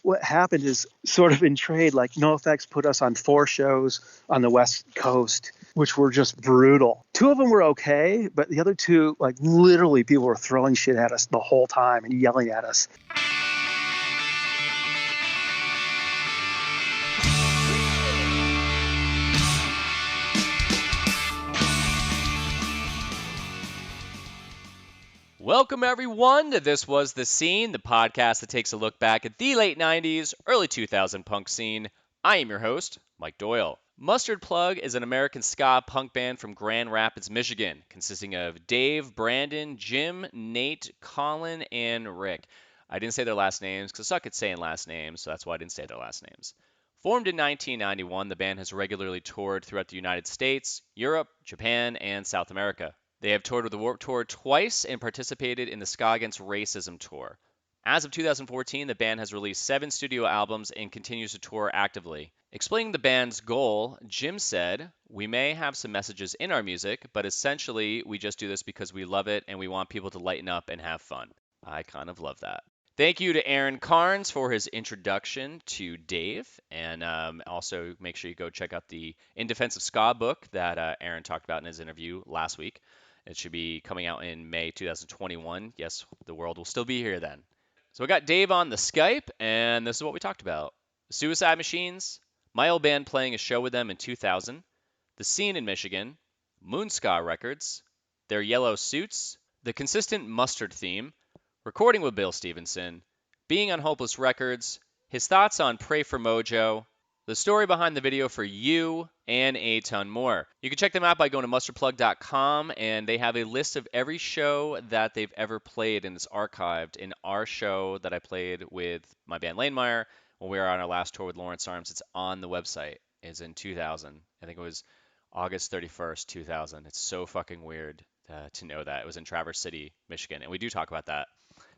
what happened is sort of in trade, like NoFX put us on 4 shows on the West Coast, which were just brutal. 2 of them were okay, but the other 2, like literally people were throwing shit at us the whole time and yelling at us. Welcome, everyone, to This Was The Scene, the podcast that takes a look back at the late 90s, early 2000 punk scene. I am your host, Mike Doyle. Mustard Plug is an American ska punk band from Grand Rapids, Michigan, consisting of Dave, Brandon, Jim, Nate, Colin, and Rick. I didn't say their last names because I suck at saying last names, so that's why I didn't say their last names. Formed in 1991, the band has regularly toured throughout the United States, Europe, Japan, and South America. They have toured with the Warped Tour twice and participated in the Ska Against Racism Tour. As of 2014, the band has released 7 studio albums and continues to tour actively. Explaining the band's goal, Jim said, "We may have some messages in our music, but essentially we just do this because we love it and we want people to lighten up and have fun." I kind of love that. Thank you to Aaron Carnes for his introduction to Dave, and also make sure you go check out the In Defense of Ska book that Aaron talked about in his interview last week. It should be coming out in May 2021. Yes, the world will still be here then. So we got Dave on the Skype, and this is what we talked about. Suicide Machines, my old band playing a show with them in 2000, the scene in Michigan, Moon Ska Records, their yellow suits, the consistent mustard theme, recording with Bill Stevenson, being on Hopeless Records, his thoughts on Pray for Mojo, the story behind the video for You, and a ton more. You can check them out by going to mustardplug.com, and they have a list of every show that they've ever played, and it's archived. In our show that I played with my band Lanemeyer, when we were on our last tour with Lawrence Arms, it's on the website. It's in 2000. I think it was August 31st, 2000. It's so fucking weird to know that. It was in Traverse City, Michigan, and we do talk about that.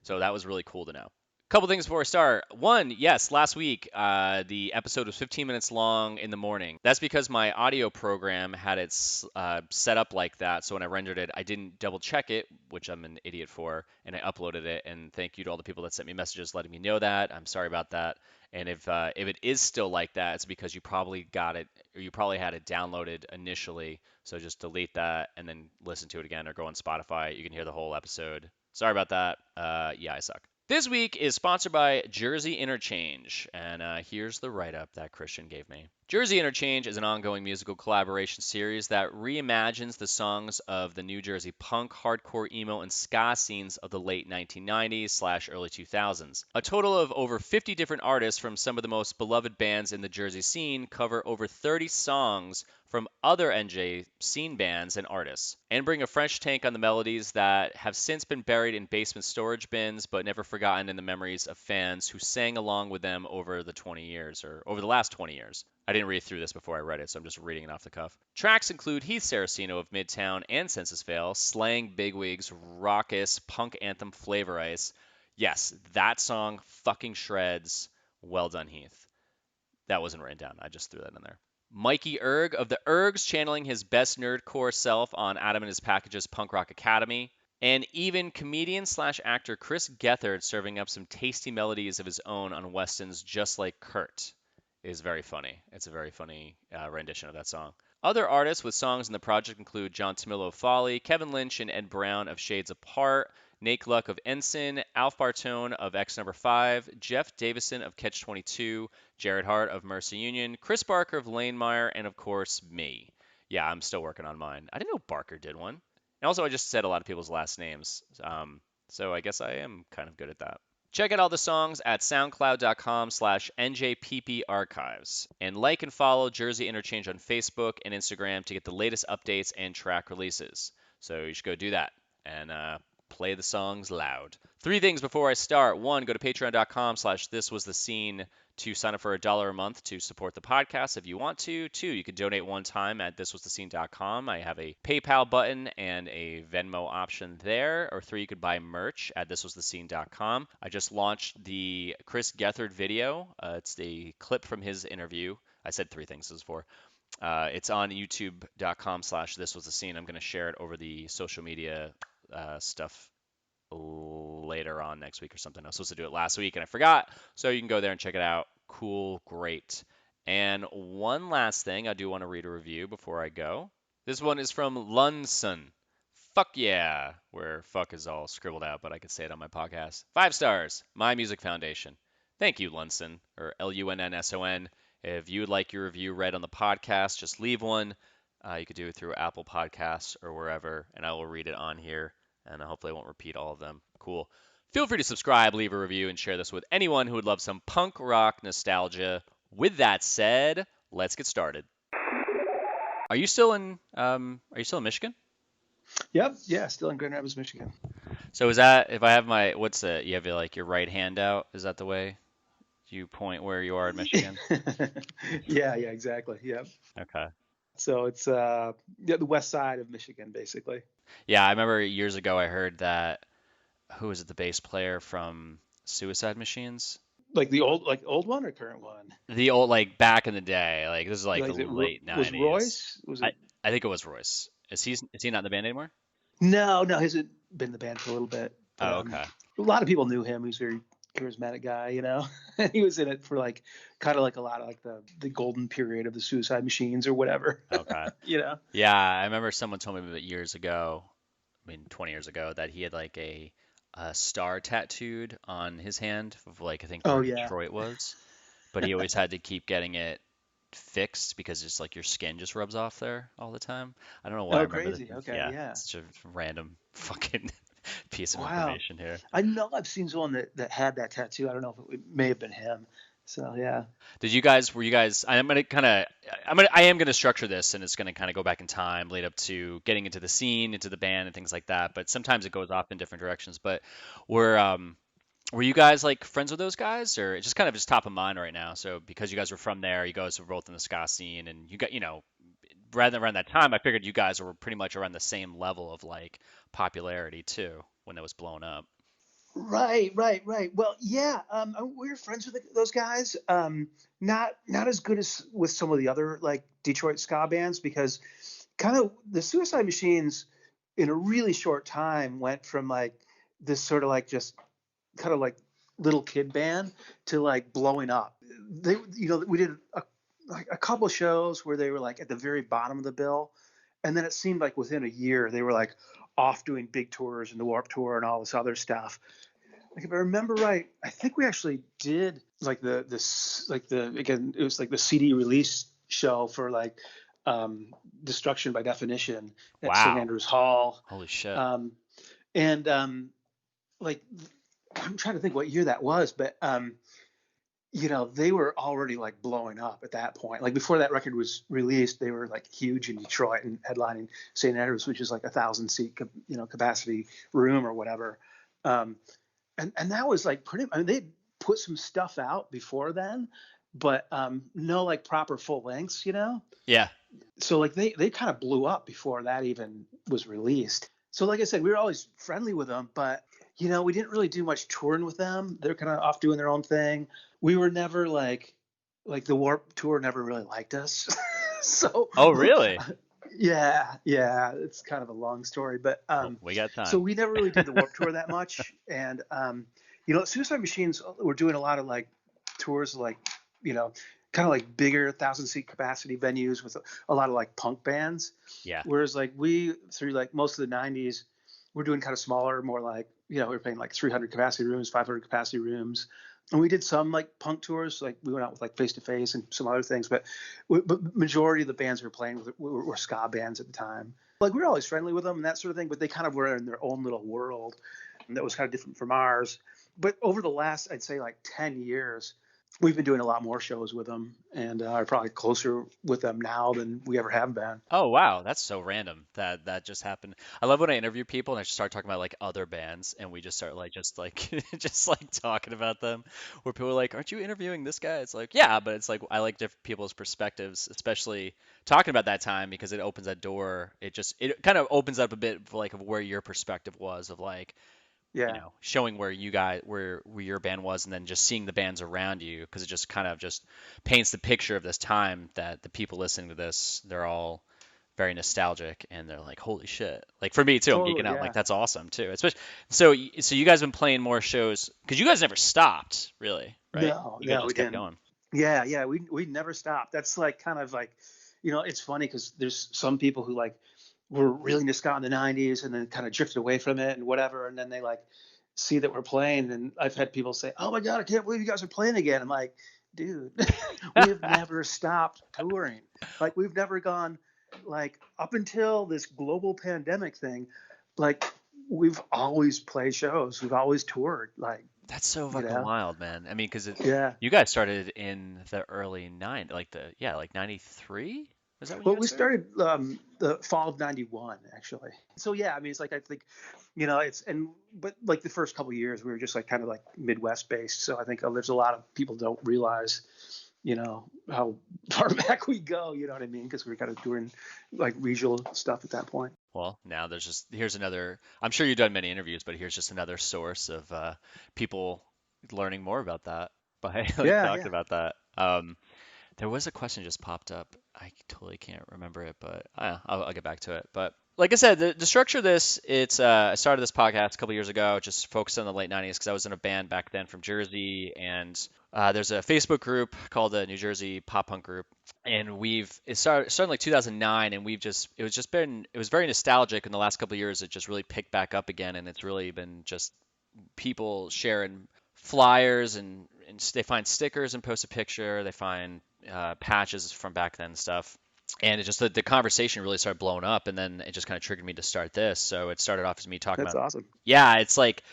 So that was really cool to know. Couple things before I start. One, yes, last week the episode was 15 minutes long in the morning. That's because my audio program had it set up like that. So when I rendered it, I didn't double check it, which I'm an idiot for, and I uploaded it. And thank you to all the people that sent me messages letting me know that. I'm sorry about that. And if it is still like that, it's because you probably got it, or you probably had it downloaded initially. So just delete that and then listen to it again, or go on Spotify. You can hear the whole episode. Sorry about that. Yeah, I suck. This week is sponsored by Jersey Interchange, and here's the write-up that Christian gave me. Jersey Interchange is an ongoing musical collaboration series that reimagines the songs of the New Jersey punk, hardcore, emo, and ska scenes of the late 1990s/early 2000s. A total of over 50 different artists from some of the most beloved bands in the Jersey scene cover over 30 songs from other NJ scene bands and artists, and bring a fresh take on the melodies that have since been buried in basement storage bins but never forgotten in the memories of fans who sang along with them over the last 20 years. I didn't read through this before I read it, so I'm just reading it off the cuff. Tracks include Heath Saraceno of Midtown and Census Fail, slaying bigwigs, raucous punk anthem Flavor Ice. Yes, that song fucking shreds. Well done, Heath. That wasn't written down. I just threw that in there. Mikey Erg of the Ergs, channeling his best nerdcore self on Adam and His Package's Punk Rock Academy. And even comedian/actor Chris Gethard serving up some tasty melodies of his own on Weston's Just Like Kurt is very funny. It's a very funny rendition of that song. Other artists with songs in the project include John Tamillo of Folly, Kevin Lynch and Ed Brown of Shades Apart, Nate Luck of Ensign, Alf Bartone of X Number 5, Jeff Davison of Catch 22, Jared Hart of Mercy Union, Chris Barker of Lanemeyer, and of course me. Yeah, I'm still working on mine. I didn't know Barker did one. And also I just said a lot of people's last names, so I guess I am kind of good at that. Check out all the songs at soundcloud.com/njpparchives. And like and follow Jersey Interchange on Facebook and Instagram to get the latest updates and track releases. So you should go do that and play the songs loud. 3 things before I start. 1, go to patreon.com/thiswasthescene to sign up for $1 a month to support the podcast if you want to. 2, you can donate one time at thiswasthescene.com. I have a PayPal button and a Venmo option there. Or 3, you could buy merch at thiswasthescene.com. I just launched the Chris Gethard video. It's the clip from his interview. I said 3 things. This is 4. It's on youtube.com/thiswasthescene. I'm going to share it over the social media stuff later on next week or something. I was supposed to do it last week and I forgot. So you can go there and check it out. Cool, great. And one last thing, I do want to read a review before I go. This one is from Lunson. Fuck yeah, where fuck is all scribbled out, but I could say it on my podcast. 5 stars, My Music Foundation. Thank you, Lunson, or Lunnson. If you would like your review read on the podcast, just leave one. You could do it through Apple Podcasts or wherever, and I will read it on here, and hopefully I won't repeat all of them. Cool. Feel free to subscribe, leave a review, and share this with anyone who would love some punk rock nostalgia. With that said, let's get started. Are you still in Michigan? Yep. Yeah. Still in Grand Rapids, Michigan. So is that, if I have you have like your right hand out? Is that the way you point where you are in Michigan? Yeah. Exactly. Yep. Okay. So it's the west side of Michigan, basically. Yeah, I remember years ago I heard that, who was it, the bass player from Suicide Machines? Like the old one or current one? The old, like back in the day, like this is like Like the late was 90s. Royce? Was it? I think it was Royce. Is he not in the band anymore? No, he hasn't been in the band for a little bit. But, Oh, okay. A lot of people knew him. He was a very charismatic guy, and he was in it for like kind of like a lot of like the golden period of the Suicide Machines or whatever. Okay. Yeah, I remember someone told me years ago, 20 years ago, that he had like a star tattooed on his hand of like, I think where Detroit was, but he always had to keep getting it fixed because it's like your skin just rubs off there all the time. I don't know why. Oh, crazy. Okay, yeah. It's such a random fucking piece of information here. I know I've seen someone that had that tattoo. I don't know if it may have been him. So yeah. Were you guys, I am gonna structure this, and it's gonna kind of go back in time, lead up to getting into the scene, into the band and things like that, but sometimes it goes off in different directions. But were you guys like friends with those guys, or it's just kind of just top of mind right now? So because you guys were from there, you guys were both in the ska scene, and you got, rather than around that time, I figured you guys were pretty much around the same level of like popularity too when it was blown up. Right. Well, yeah, we were friends with those guys. Not as good as with some of the other like Detroit ska bands, because kind of the Suicide Machines in a really short time went from like this sort of like just kind of like little kid band to like blowing up. We did a couple shows where they were like at the very bottom of the bill, and then it seemed like within a year they were like off doing big tours and the Warped Tour and all this other stuff. Like if I remember right, I think we actually did like it was like the CD release show for like Destruction by Definition at St. Andrews Hall. Holy shit. Like I'm trying to think what year that was, but they were already like blowing up at that point. Like before that record was released, they were like huge in Detroit and headlining St. Andrews, which is like 1,000-seat capacity room or whatever. And that was like they'd put some stuff out before then, but no like proper full lengths, Yeah. So like they kind of blew up before that even was released. So like I said, we were always friendly with them, but we didn't really do much touring with them. They're kind of off doing their own thing. We were never like the Warped Tour never really liked us. So. Oh, really? Yeah, it's kind of a long story, but we got time. So we never really did the Warped Tour that much, and Suicide Machines were doing a lot of like tours, like kind of like bigger 1,000-seat capacity venues with a lot of like punk bands. Yeah. Whereas like we through like most of the '90s, we're doing kind of smaller, more like we were playing like 300 capacity rooms, 500 capacity rooms. And we did some like punk tours, like we went out with like Face to Face and some other things, but majority of the bands we were playing with were ska bands at the time. Like we were always friendly with them and that sort of thing, but they kind of were in their own little world that was kind of different from ours. But over the last, I'd say like 10 years, we've been doing a lot more shows with them and are probably closer with them now than we ever have been. Oh, wow. That's so random that just happened. I love when I interview people and I just start talking about like other bands and we just start like just like talking about them, where people are like, aren't you interviewing this guy? It's like, yeah, but it's like I like different people's perspectives, especially talking about that time, because it opens that door. It kind of opens up a bit of like of where your perspective was of like, showing where your band was, and then just seeing the bands around you, because it just kind of just paints the picture of this time that the people listening to this, they're all very nostalgic, and they're like, holy shit. Like for me too, I'm geeking Totally, out. I'm like, yeah. that's awesome too. Especially so you guys been playing more shows because you guys never stopped really, right? No, You guys no, we just kept didn't. going. Yeah, we never stopped. That's like kind of like, it's funny because there's some people who like were really into ska in the '90s and then kind of drifted away from it and whatever, and then they like see that we're playing, and I've had people say, "Oh my God, I can't believe you guys are playing again." I'm like, dude, we have never stopped touring. Like we've never gone, like up until this global pandemic thing, like we've always played shows, we've always toured, like, That's so you fucking know, wild, man. I mean, because yeah. you guys started in the early like like 93? Was that when you Well, guys we started? started the fall of '91, actually. So yeah, I mean, it's like I think, but like the first couple of years, we were just like kind of like Midwest based. So I think there's a lot of people don't realize, how far back we go. You know what I mean? Because we were kind of doing like regional stuff at that point. Well, now here's another. I'm sure you've done many interviews, but here's just another source of people learning more about that by like Yeah, talking yeah, about that. There was a question just popped up. I totally can't remember it, but I'll get back to it. But like I said, the structure of this, I started this podcast a couple years ago, just focused on the late 90s because I was in a band back then from Jersey, and there's a Facebook group called the New Jersey Pop Punk Group, and it started in like 2009, and it was very nostalgic in the last couple of years. It just really picked back up again, and it's really been just people sharing flyers and they find stickers and post a picture. They find patches from back then and stuff. And it just the conversation really started blowing up, and then it just kind of triggered me to start this. So it started off as me talking that's about, awesome. yeah, it's like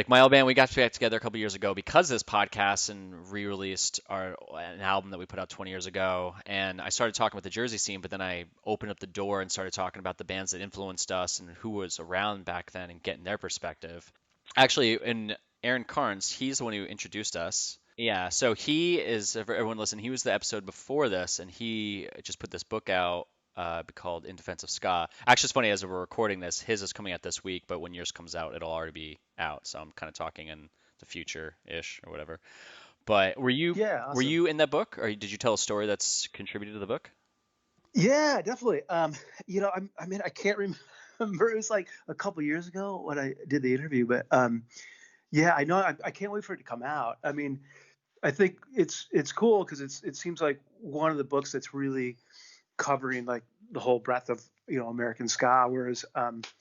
my old band. We got back together a couple years ago because of this podcast and re-released an album that we put out 20 years ago. And I started talking with the Jersey scene, but then I opened up the door and started talking about the bands that influenced us and who was around back then and getting their perspective. Actually, in Aaron Carnes, he's the one who introduced us. Yeah, so he is, if everyone listen, he was the episode before this, and he just put this book out called In Defense of Ska. Actually, it's funny, as we're recording this, his is coming out this week, but when yours comes out, it'll already be out. So I'm kind of talking in the future-ish or whatever. But Yeah, were awesome. you in that book, or did you tell a story that's contributed to the book? Yeah, definitely. I mean, I can't remember. It was like a couple years ago when I did the interview, but yeah, I know. I can't wait for it to come out. I mean, I think it's cool because it seems like one of the books that's really covering like the whole breadth of American ska. Whereas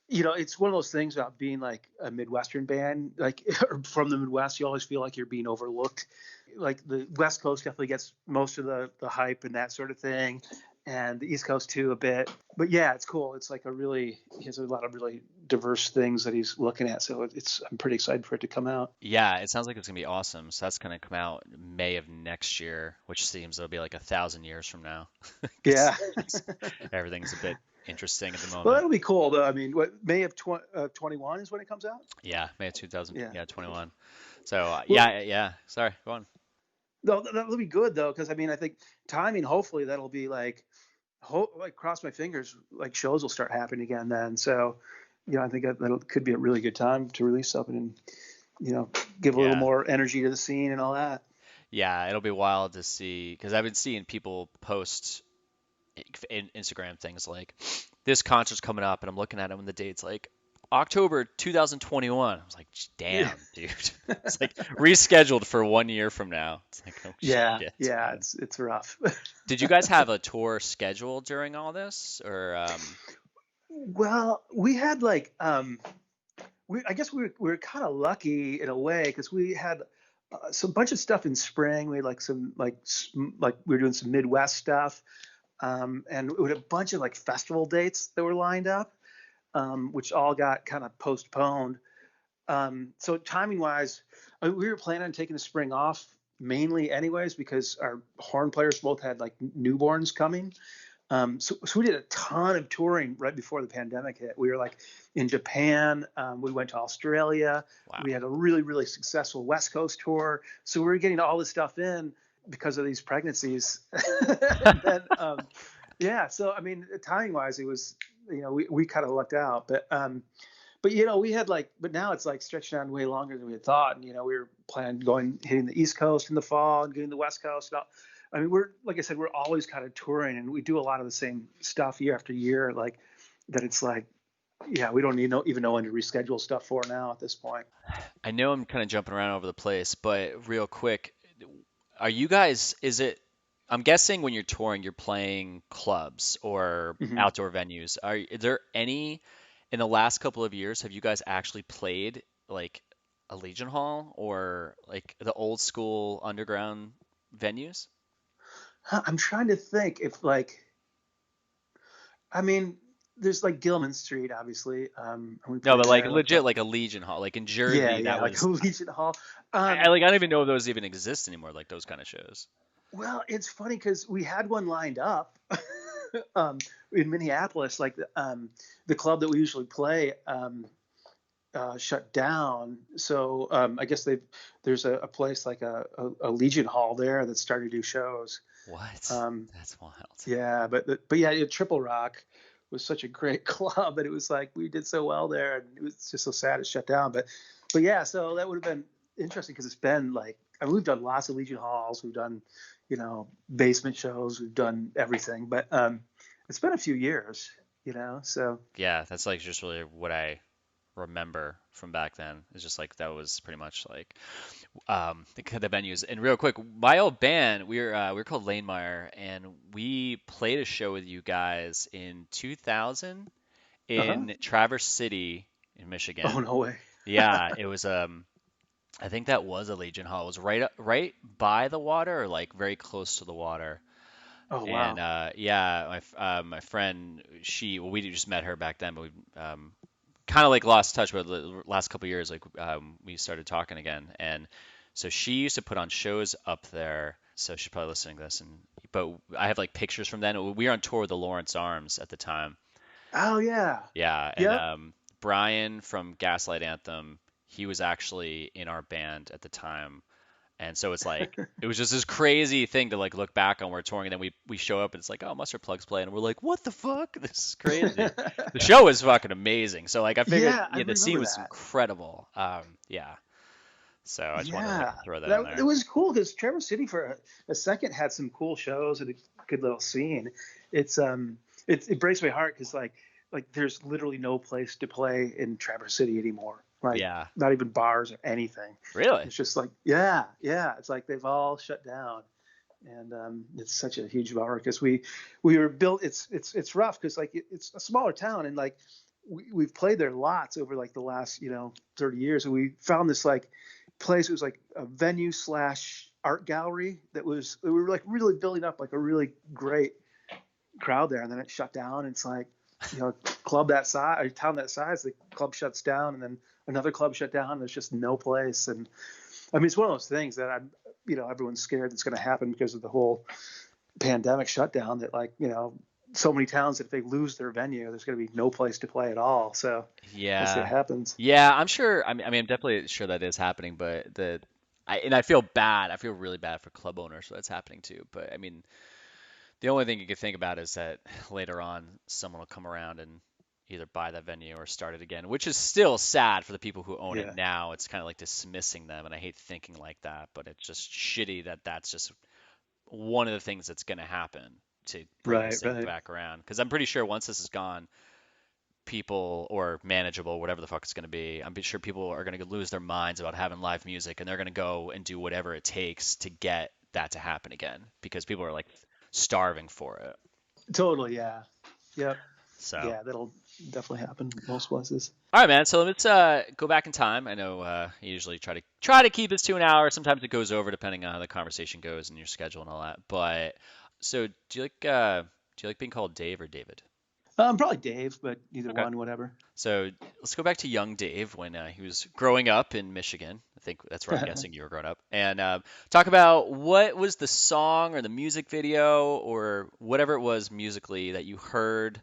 it's one of those things about being like a Midwestern band, like from the Midwest. You always feel like you're being overlooked. Like the West Coast definitely gets most of the hype and that sort of thing, and the East Coast too a bit. But yeah, it's cool. It's like he has a lot of really diverse things that he's looking at. So I'm pretty excited for it to come out. Yeah, it sounds like it's gonna be awesome. So that's gonna come out May of next year, which seems it'll be like 1,000 years from now, because Yeah. everything's a bit interesting at the Well, moment. that'll be cool though. I mean, what May of 21 is when it comes out? Yeah, May of 2000, Yeah. yeah, 21. So Well, yeah. Sorry, go on. no, that'll be good though, because I mean, I think timing. Hopefully, that'll be like, like cross my fingers, like shows will start happening again then. So, I think that could be a really good time to release something and you know give a little Yeah, more energy to the scene and all that. yeah, it'll be wild to see because I've been seeing people post in Instagram things like this concert's coming up, and I'm looking at them and the date's like October 2021. I was like, Yeah. damn, dude, it's like rescheduled for 1 year from now. It's like, oh Yeah, shit, yeah, man. it's rough. Did you guys have a tour scheduled during all this, or Well, we had like I guess we were kind of lucky in a way because we had some bunch of stuff in spring. We had like some like we were doing some Midwest stuff, and we had a bunch of like festival dates that were lined up, which all got kind of postponed. So timing wise, we were planning on taking the spring off mainly anyways because our horn players both had like newborns coming. So we did a ton of touring right before the pandemic hit. We were like in Japan. We went to Australia. We wow? had a really, really successful West Coast tour. So we were getting all this stuff in because of these pregnancies. And then, yeah. So I mean, timing wise, it was we kind of lucked out. But we had like, but now it's like stretched on way longer than we had thought. And we were planning going hitting the East Coast in the fall and getting the West Coast. I mean, we're, like I said, we're always kind of touring, and we do a lot of the same stuff year after year. Like that, it's like, yeah, we don't even know when to reschedule stuff for now at this point. I know I'm kind of jumping around over the place, but real quick, are you guys, is it, I'm guessing when you're touring, you're playing clubs or Hmm. outdoor venues. Is there any, in the last couple of years, have you guys actually played like a Legion Hall or like the old school underground venues? I'm trying to think if like, I mean, there's like Gilman Street, obviously. And we No, played but like there. Like, legit, like a Legion Hall, like in yeah, Jersey, yeah, that like was, Legion Hall. like I don't even know if those even exist anymore, like those kind of shows. Well, it's funny because we had one lined up um, in Minneapolis. Like the club that we usually play shut down. So I guess there's a place like a Legion Hall there that started to do shows. What? Um, That's wild. yeah, but yeah, Triple Rock was such a great club, and it was like we did so well there, and it was just so sad it shut down. But yeah, so that would have been interesting because it's been like, I mean, we've done lots of Legion Halls, we've done, basement shows, we've done everything, but it's been a few years, so Yeah, that's like just really what I remember from back then. It's just like that was pretty much like the venues. And real quick, my old band, we were called Lanemeyer, and we played a show with you guys in 2000 uh-huh. in Traverse City in Oh Michigan. no way. Yeah, it was I think that was a Legion Hall. It was right by the water or like very close to the water. Oh And wow. yeah, my friend, well, we just met her back then, but we kind of like lost touch with the last couple of years. Like we started talking again, and so she used to put on shows up there. So she's probably listening to this, but I have like pictures from then. We were on tour with the Lawrence Arms at the time. Oh yeah. Yeah, and Yep. Brian from Gaslight Anthem, he was actually in our band at the time. And so it's like it was just this crazy thing to like look back on. We're touring, and then we show up, and it's like, oh, Mustard Plug's playing, and we're like, what the fuck? This is crazy. The show was fucking amazing. So like I figured, Yeah, I yeah, the scene remember was that. incredible. Yeah. So I just wanted to like Yeah, throw that in that it there. was cool because Traverse City for a second had some cool shows and a good little scene. It's it breaks my heart because like there's literally no place to play in Traverse City anymore. Like Yeah. not even bars or anything. Really? It's just like, yeah, yeah. It's like they've all shut down, and it's such a huge bummer because we were built. It's rough because like it's a smaller town, and like we've played there lots over like the last 30 years, and we found this like place. It was like a venue slash art gallery that was, we were like really building up like a really great crowd there, and then it shut down. And it's like, club that size, or town that size, the club shuts down, and then another club shut down. And there's just no place. And I mean, it's one of those things that everyone's scared that's going to happen because of the whole pandemic shutdown. That like, so many towns that if they lose their venue, there's going to be no place to play at all. So we'll see what Yeah. happens. Yeah, I'm sure. I mean, I'm definitely sure that is happening, but I feel bad. I feel really bad for club owners so that's happening too. But I mean, the only thing you could think about is that later on someone will come around and either buy that venue or start it again, which is still sad for the people who own it Yeah. now. It's kind of like dismissing them, and I hate thinking like that, but it's just shitty that that's just one of the things that's going to happen to bring this Right. thing Right. back around. Because I'm pretty sure once this is gone, people or manageable, whatever the fuck it's going to be, I'm sure people are going to lose their minds about having live music, and they're going to go and do whatever it takes to get that to happen again because people are like starving for it. Totally. Yeah. Yep. So, Yeah, that'll definitely happen most places. all right, man. So let's go back in time. I know I usually try to keep this to an hour. Sometimes it goes over depending on how the conversation goes and your schedule and all that. But so do you like being called Dave or David? Probably Dave, but either Okay. one, whatever. So let's go back to young Dave when he was growing up in Michigan. I think that's where I'm guessing you were growing up. And talk about what was the song or the music video or whatever it was musically that you heard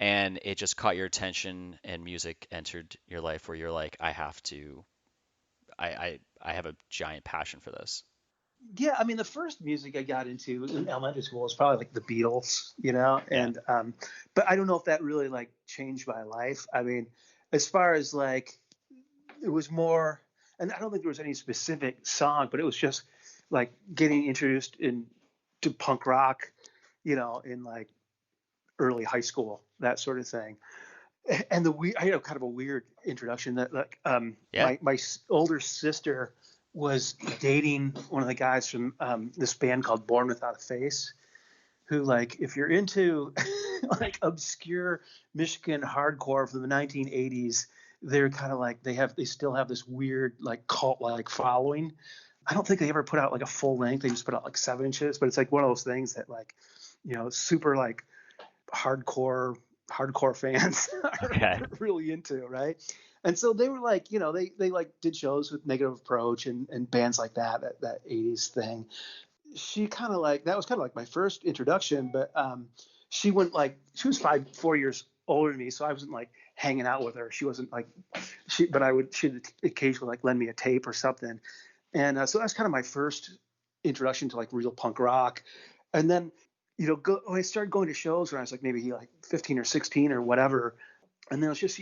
and it just caught your attention and music entered your life where you're like, I have a giant passion for this. Yeah, I mean, the first music I got into in elementary school was probably like the Beatles, Yeah. and but I don't know if that really like changed my life. I mean, as far as like, it was more, and I don't think there was any specific song, but it was just like getting introduced in to punk rock, in like early high school, that sort of thing. And I had kind of a weird introduction that like Yeah. my older sister was dating one of the guys from this band called Born Without a Face, who, like, if you're into like obscure Michigan hardcore from the 1980s, they're kind of like they still have this weird like cult like following. I don't think they ever put out like a full length. They just put out like 7 inches, but it's like one of those things that like, super like hardcore fans Okay. are really into, right? And so they were like, they like did shows with Negative Approach and bands like that 80s thing. She kind of like, that was kind of like my first introduction, but she went like, she was 4 years older than me, so I wasn't like hanging out with her. She wasn't like, she'd occasionally like lend me a tape or something. And so that's kind of my first introduction to like real punk rock. And then, when I started going to shows when I was like maybe like 15 or 16 or whatever, and then it was just,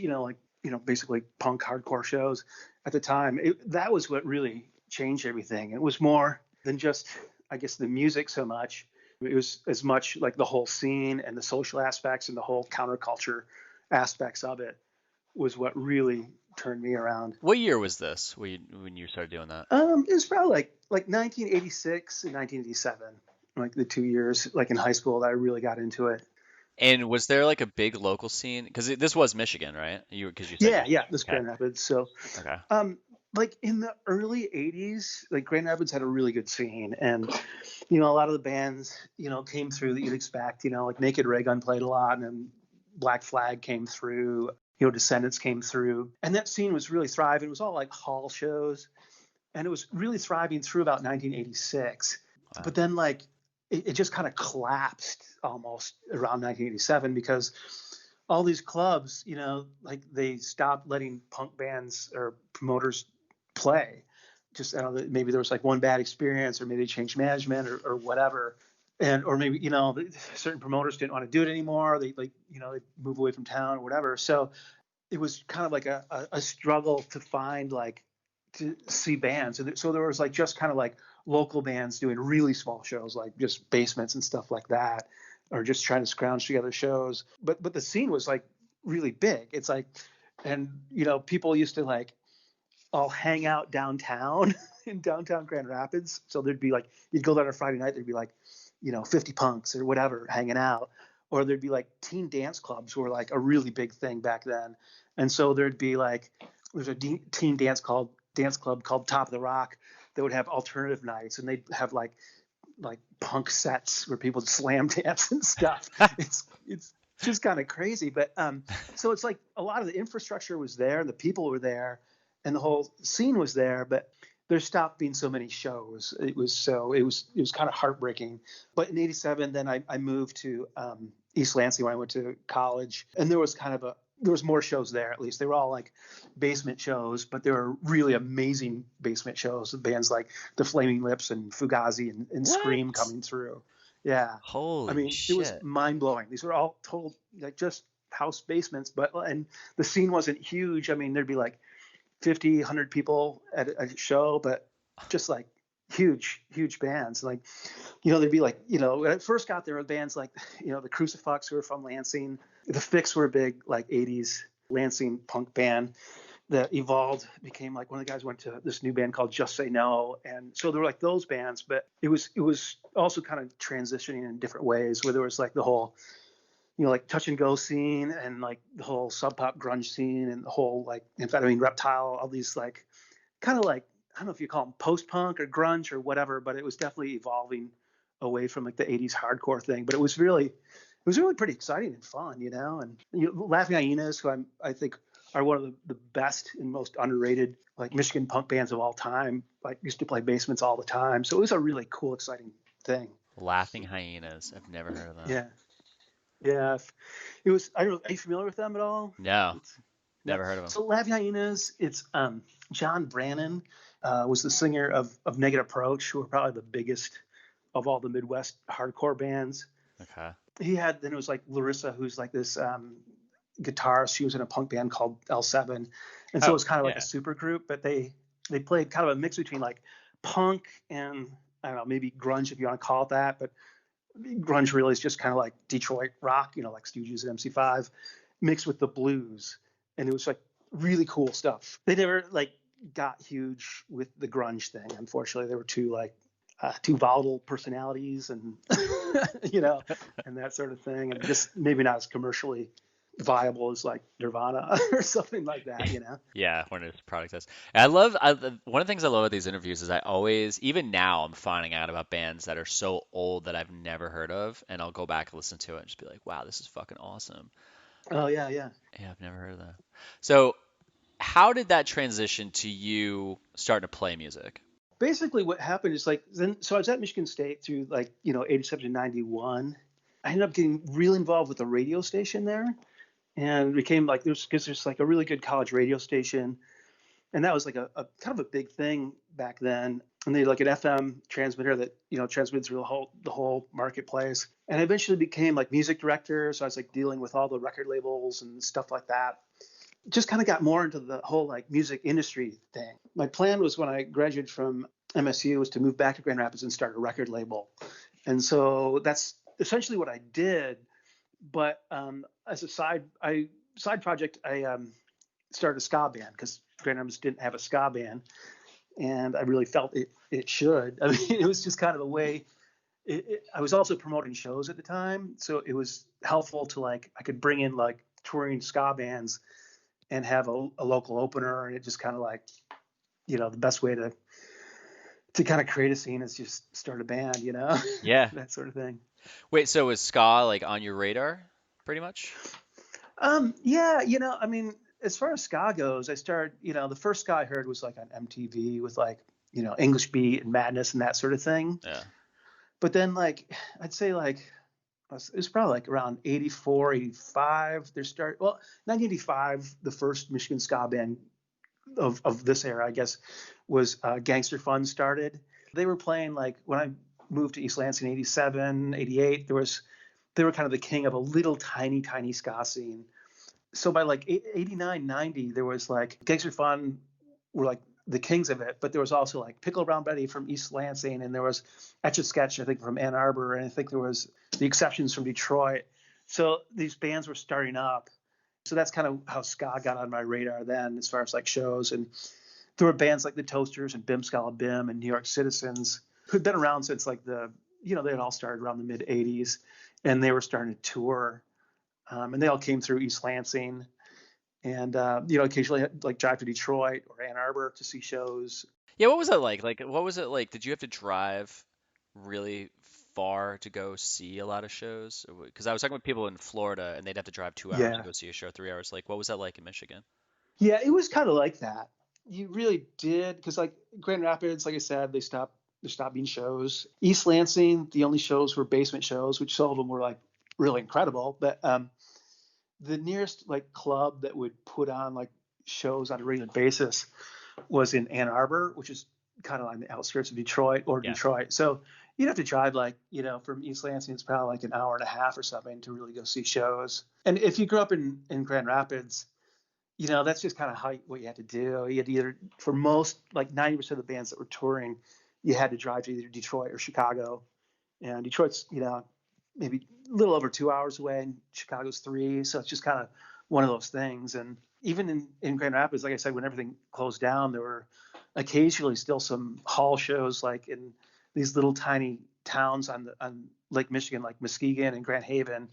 basically punk hardcore shows at the time. That was what really changed everything. It was more than just, I guess, the music so much. It was as much like the whole scene and the social aspects and the whole counterculture aspects of it was what really turned me around. What year was this when you started doing that? It was probably like 1986 and 1987, like the 2 years like in high school that I really got into it. And was there like a big local scene? Because this was Michigan, right? Because you said Yeah, this okay. Grand Rapids. So, Okay. like in the early 80s, like Grand Rapids had a really good scene, and a lot of the bands came through that you'd expect. Like Naked Raygun played a lot, and then Black Flag came through. Descendants came through, and that scene was really thriving. It was all like hall shows, and it was really thriving through about 1986. Wow. But then like it just kind of collapsed almost around 1987 because all these clubs, like they stopped letting punk bands or promoters play. Just maybe there was like one bad experience, or maybe they changed management or whatever, or maybe certain promoters didn't want to do it anymore. They they move away from town or whatever. So it was kind of like a struggle to find like to see bands, and so there was like just kind of like local bands doing really small shows, like just basements and stuff like that, or just trying to scrounge together shows. But the scene was like really big. It's like, and people used to like all hang out downtown in downtown Grand Rapids. So there'd be like, you'd go there on a Friday night, there'd be like 50 punks or whatever hanging out, or there'd be like teen dance clubs were like a really big thing back then. And so there'd be like, there's a teen dance club called Top of the Rock that would have alternative nights, and they'd have like punk sets where people slam dance and stuff. It's just kind of crazy. But so it's like a lot of the infrastructure was there, and the people were there, and the whole scene was there, but there stopped being so many shows. It was kind of heartbreaking. But in '87, then I moved to East Lansing when I went to college, and there was there was more shows there. At least they were all like basement shows, but they were really amazing basement shows with bands like the Flaming Lips and Fugazi and Scream coming through. Yeah, Holy I mean, shit. it was mind blowing. These were all total like just house basements, and the scene wasn't huge. I mean, there'd be like 50, 100 people at a show, but just like huge bands. Like, there'd be like, when I first got there with bands like, the Crucifix, who were from Lansing. The Fix were a big like 80s Lansing punk band that evolved, became like, one of the guys went to this new band called Just Say No. And so there were like those bands, but it was also kind of transitioning in different ways, where there was like the whole, like touch and go scene, and like the whole sub pop grunge scene, and the whole like Amphetamine Reptile, all these like kind of like, I don't know if you call them post punk or grunge or whatever, but it was definitely evolving away from like the 80s hardcore thing. But it was really pretty exciting and fun, and Laughing Hyenas, who I think are one of the best and most underrated like Michigan punk bands of all time, like used to play basements all the time. So it was a really cool, exciting thing. Laughing Hyenas. I've never heard of them. Yeah. It was. I don't know. Are you familiar with them at all? No, never heard of them. So Laughing Hyenas, it's John Brannon was the singer of Negative Approach, who were probably the biggest of all the Midwest hardcore bands. Okay. Then it was like Larissa, who's like this guitarist. She was in a punk band called L7, and so it was kind of like a super group. But they played kind of a mix between like punk and I don't know, maybe grunge if you want to call it that, but grunge really is just kind of like Detroit rock, like Stooges and MC5 mixed with the blues. And it was like really cool stuff. They never like got huge with the grunge thing. Unfortunately, they were too volatile personalities and, and that sort of thing. And just maybe not as commercially viable as like Nirvana or something like that. Yeah, when it's product test. One of the things I love about these interviews is I always, even now, I'm finding out about bands that are so old that I've never heard of, and I'll go back and listen to it and just be like, wow, this is fucking awesome. Oh, yeah, yeah. Yeah, I've never heard of that. So, how did that transition to you starting to play music? Basically what happened is so I was at Michigan State through 87 to 91. I ended up getting really involved with the radio station there and became like there's like a really good college radio station, and that was like a kind of a big thing back then. And they had like an FM transmitter that transmitted through the whole marketplace. And I eventually became like music director, so I was like dealing with all the record labels and stuff like that. Just kind of got more into the whole like music industry thing. My plan was when I graduated from MSU was to move back to Grand Rapids and start a record label. And so that's essentially what I did. But as a side project, I started a ska band because Grand Rapids didn't have a ska band, and I really felt it should. I mean, it was just kind of the way. I was also promoting shows at the time, so it was helpful to like I could bring in like touring ska bands and have a local opener, and it just kind of like the best way to kind of create a scene is just start a band, Yeah. that sort of thing. Wait, so is ska like on your radar, pretty much? Yeah, I mean, as far as ska goes, I started, the first ska I heard was like on MTV with like, English Beat and Madness and that sort of thing. Yeah. But then like, I'd say like, it was probably like around 84, 85. 1985, the first Michigan ska band of this era, I guess, was Gangster Fun started. They were playing like when I moved to East Lansing in 87, 88, they were kind of the king of a little tiny ska scene. So by like 89, 90, there was like Gangster Fun were like the kings of it, but there was also like Pickle Brown Betty from East Lansing, and there was Etch a Sketch, I think, from Ann Arbor, and I think there was The Exceptions from Detroit. So these bands were starting up. So that's kind of how ska got on my radar then, as far as like shows. And there were bands like the Toasters and Bim Scala Bim and New York Citizens who'd been around since like they had all started around the mid 80s, and they were starting to tour. And they all came through East Lansing, and occasionally like drive to Detroit or Ann Arbor to see shows. Yeah, what was that like? Like, what was it like? Did you have to drive really far to go see a lot of shows? Because I was talking with people in Florida, and they'd have to drive 2 hours to Yeah, go see a show, 3 hours. Like, what was that like in Michigan? yeah, it was kind of like that. You really did, because like Grand Rapids, like I said, they stopped being shows. East Lansing, the only shows were basement shows, which some of them were like really incredible. But the nearest like club that would put on like shows on a regular basis was in Ann Arbor, which is kind of on the outskirts of Detroit or Yeah. Detroit. So you'd have to drive like, from East Lansing, it's probably like an hour and a half or something to really go see shows. And if you grew up in Grand Rapids, that's just kind of what you had to do. You had to either, for most, like 90% of the bands that were touring, you had to drive to either Detroit or Chicago. And Detroit's, maybe a little over 2 hours away, and Chicago's 3. So it's just kind of one of those things. And even in Grand Rapids, like I said, when everything closed down, there were occasionally still some hall shows, like in these little tiny towns on Lake Michigan, like Muskegon and Grand Haven,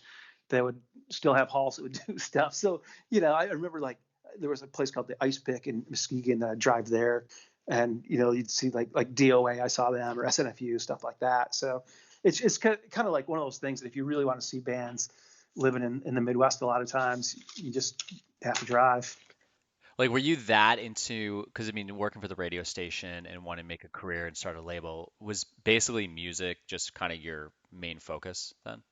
that would still have halls that would do stuff. So, I remember like there was a place called the Ice Pick in Muskegon that I'd drive there, and you'd see like DOA, I saw them, or SNFU, stuff like that. So it's kind of like one of those things that if you really want to see bands living in the Midwest, a lot of times you just have to drive. Like, were you that into, because I mean, working for the radio station and wanting to make a career and start a label, was basically music just kind of your main focus then?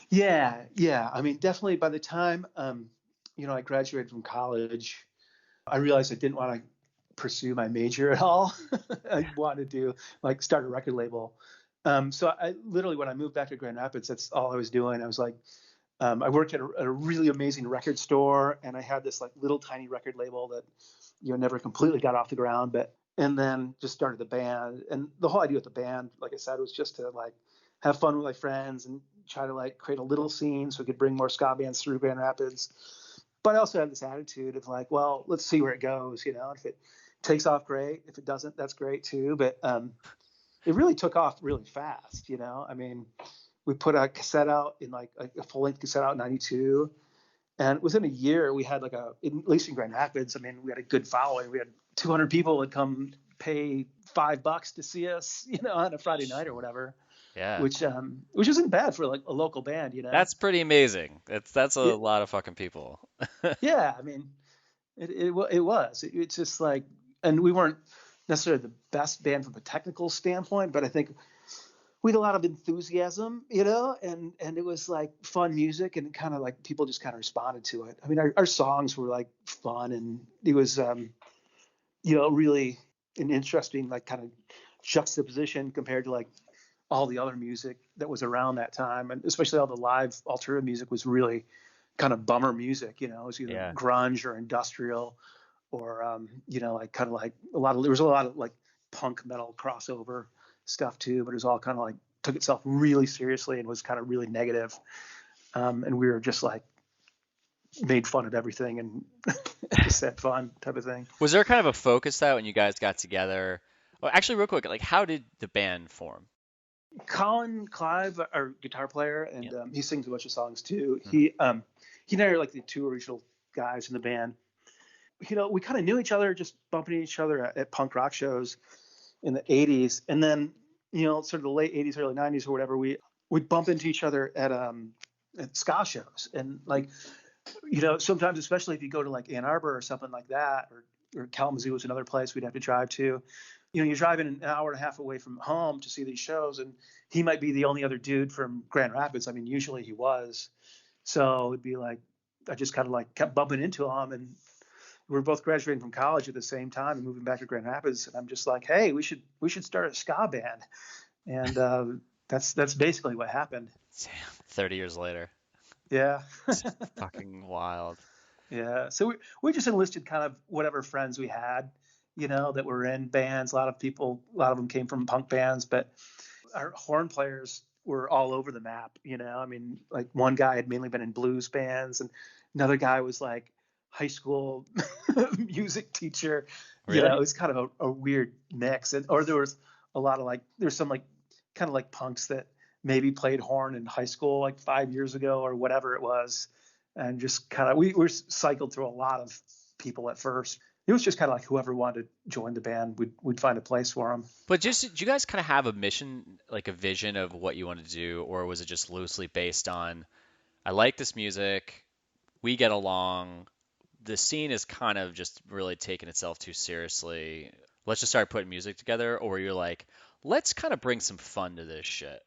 Yeah, yeah. I mean, definitely by the time I graduated from college, I realized I didn't want to pursue my major at all. I wanted to like start a record label. So I literally, when I moved back to Grand Rapids, that's all I was doing. I was like, I worked at a really amazing record store, and I had this like little tiny record label that never completely got off the ground. But and then just started the band. And the whole idea with the band, like I said, was just to like have fun with my friends and try to like create a little scene so we could bring more ska bands through Grand Rapids. But I also had this attitude of like, well, let's see where it goes. If it takes off, great. If it doesn't, that's great too. But it really took off really fast. I mean, we put a cassette out in like a full length cassette out in '92. And within a year, we had at least in Grand Rapids, I mean, we had a good following. We had 200 people that come pay $5 to see us, on a Friday night or whatever, Yeah. which isn't bad for like a local band. That's pretty amazing. That's a It, lot of fucking people. yeah, I mean, it was. It's just like, and we weren't necessarily the best band from a technical standpoint, but I think we had a lot of enthusiasm, and it was like fun music, and kind of like people just kind of responded to it. I mean, our songs were like fun, and it was, really an interesting like kind of juxtaposition compared to like all the other music that was around that time, and especially all the live alternative music was really kind of bummer music. It was either Yeah. grunge or industrial, or like kind of like there was a lot of like punk metal crossover stuff too, but it was all kind of like took itself really seriously and was kind of really negative. And we were just like made fun of everything and just had fun type of thing. Was there kind of a focus that when you guys got together? Well, actually, real quick, like how did the band form? Colin Clive, our guitar player, and Yeah. he sings a bunch of songs too. Mhm. He and I are like the two original guys in the band. We kind of knew each other just bumping each other at punk rock shows in the '80s, and then sort of the late '80s, early '90s or whatever, we'd bump into each other at ska shows, and like sometimes, especially if you go to like Ann Arbor or something like that, or Kalamazoo was another place we'd have to drive to. You're driving an hour and a half away from home to see these shows, and he might be the only other dude from Grand Rapids. I mean, usually he was. So it'd be like I just kind of like kept bumping into him, and we were both graduating from college at the same time and moving back to Grand Rapids. And I'm just like, hey, we should start a ska band, and that's basically what happened. Damn, 30 years later. Yeah. It's fucking wild. Yeah. So we just enlisted kind of whatever friends we had, that were in bands. A lot of them came from punk bands, but our horn players were all over the map. I mean, like one guy had mainly been in blues bands, and another guy was like high school music teacher. Really? It was kind of a weird mix. Or there was a lot of like, there's some like kind of like punks that maybe played horn in high school like 5 years ago or whatever it was. And just kind of, we were cycled through a lot of people at first. It was just kind of like whoever wanted to join the band, we'd find a place for them. But just did you guys kind of have a mission, like a vision of what you wanted to do, or was it just loosely based on, I like this music, we get along, the scene is kind of just really taking itself too seriously. Let's just start putting music together, or you're like, let's kind of bring some fun to this shit.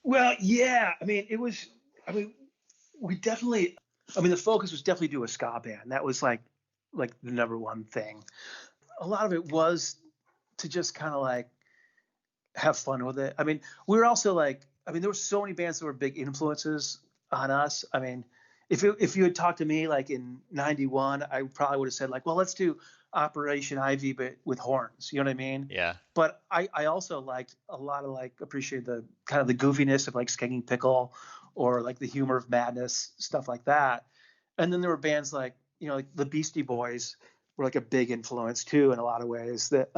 Well, yeah. I mean, we definitely, the focus was definitely do a ska band. That was like the number one thing. A lot of it was to just kind of like have fun with it. I mean, we were also like, there were so many bands that were big influences on us. I mean, if you had talked to me like in '91, I probably would have said like, well, let's do Operation Ivy, but with horns. You know what I mean? Yeah. But I also liked a lot of like appreciate the kind of the goofiness of like Skanking Pickle or like the humor of madness, stuff like that. And then there were bands like, like the Beastie Boys were like a big influence too in a lot of ways that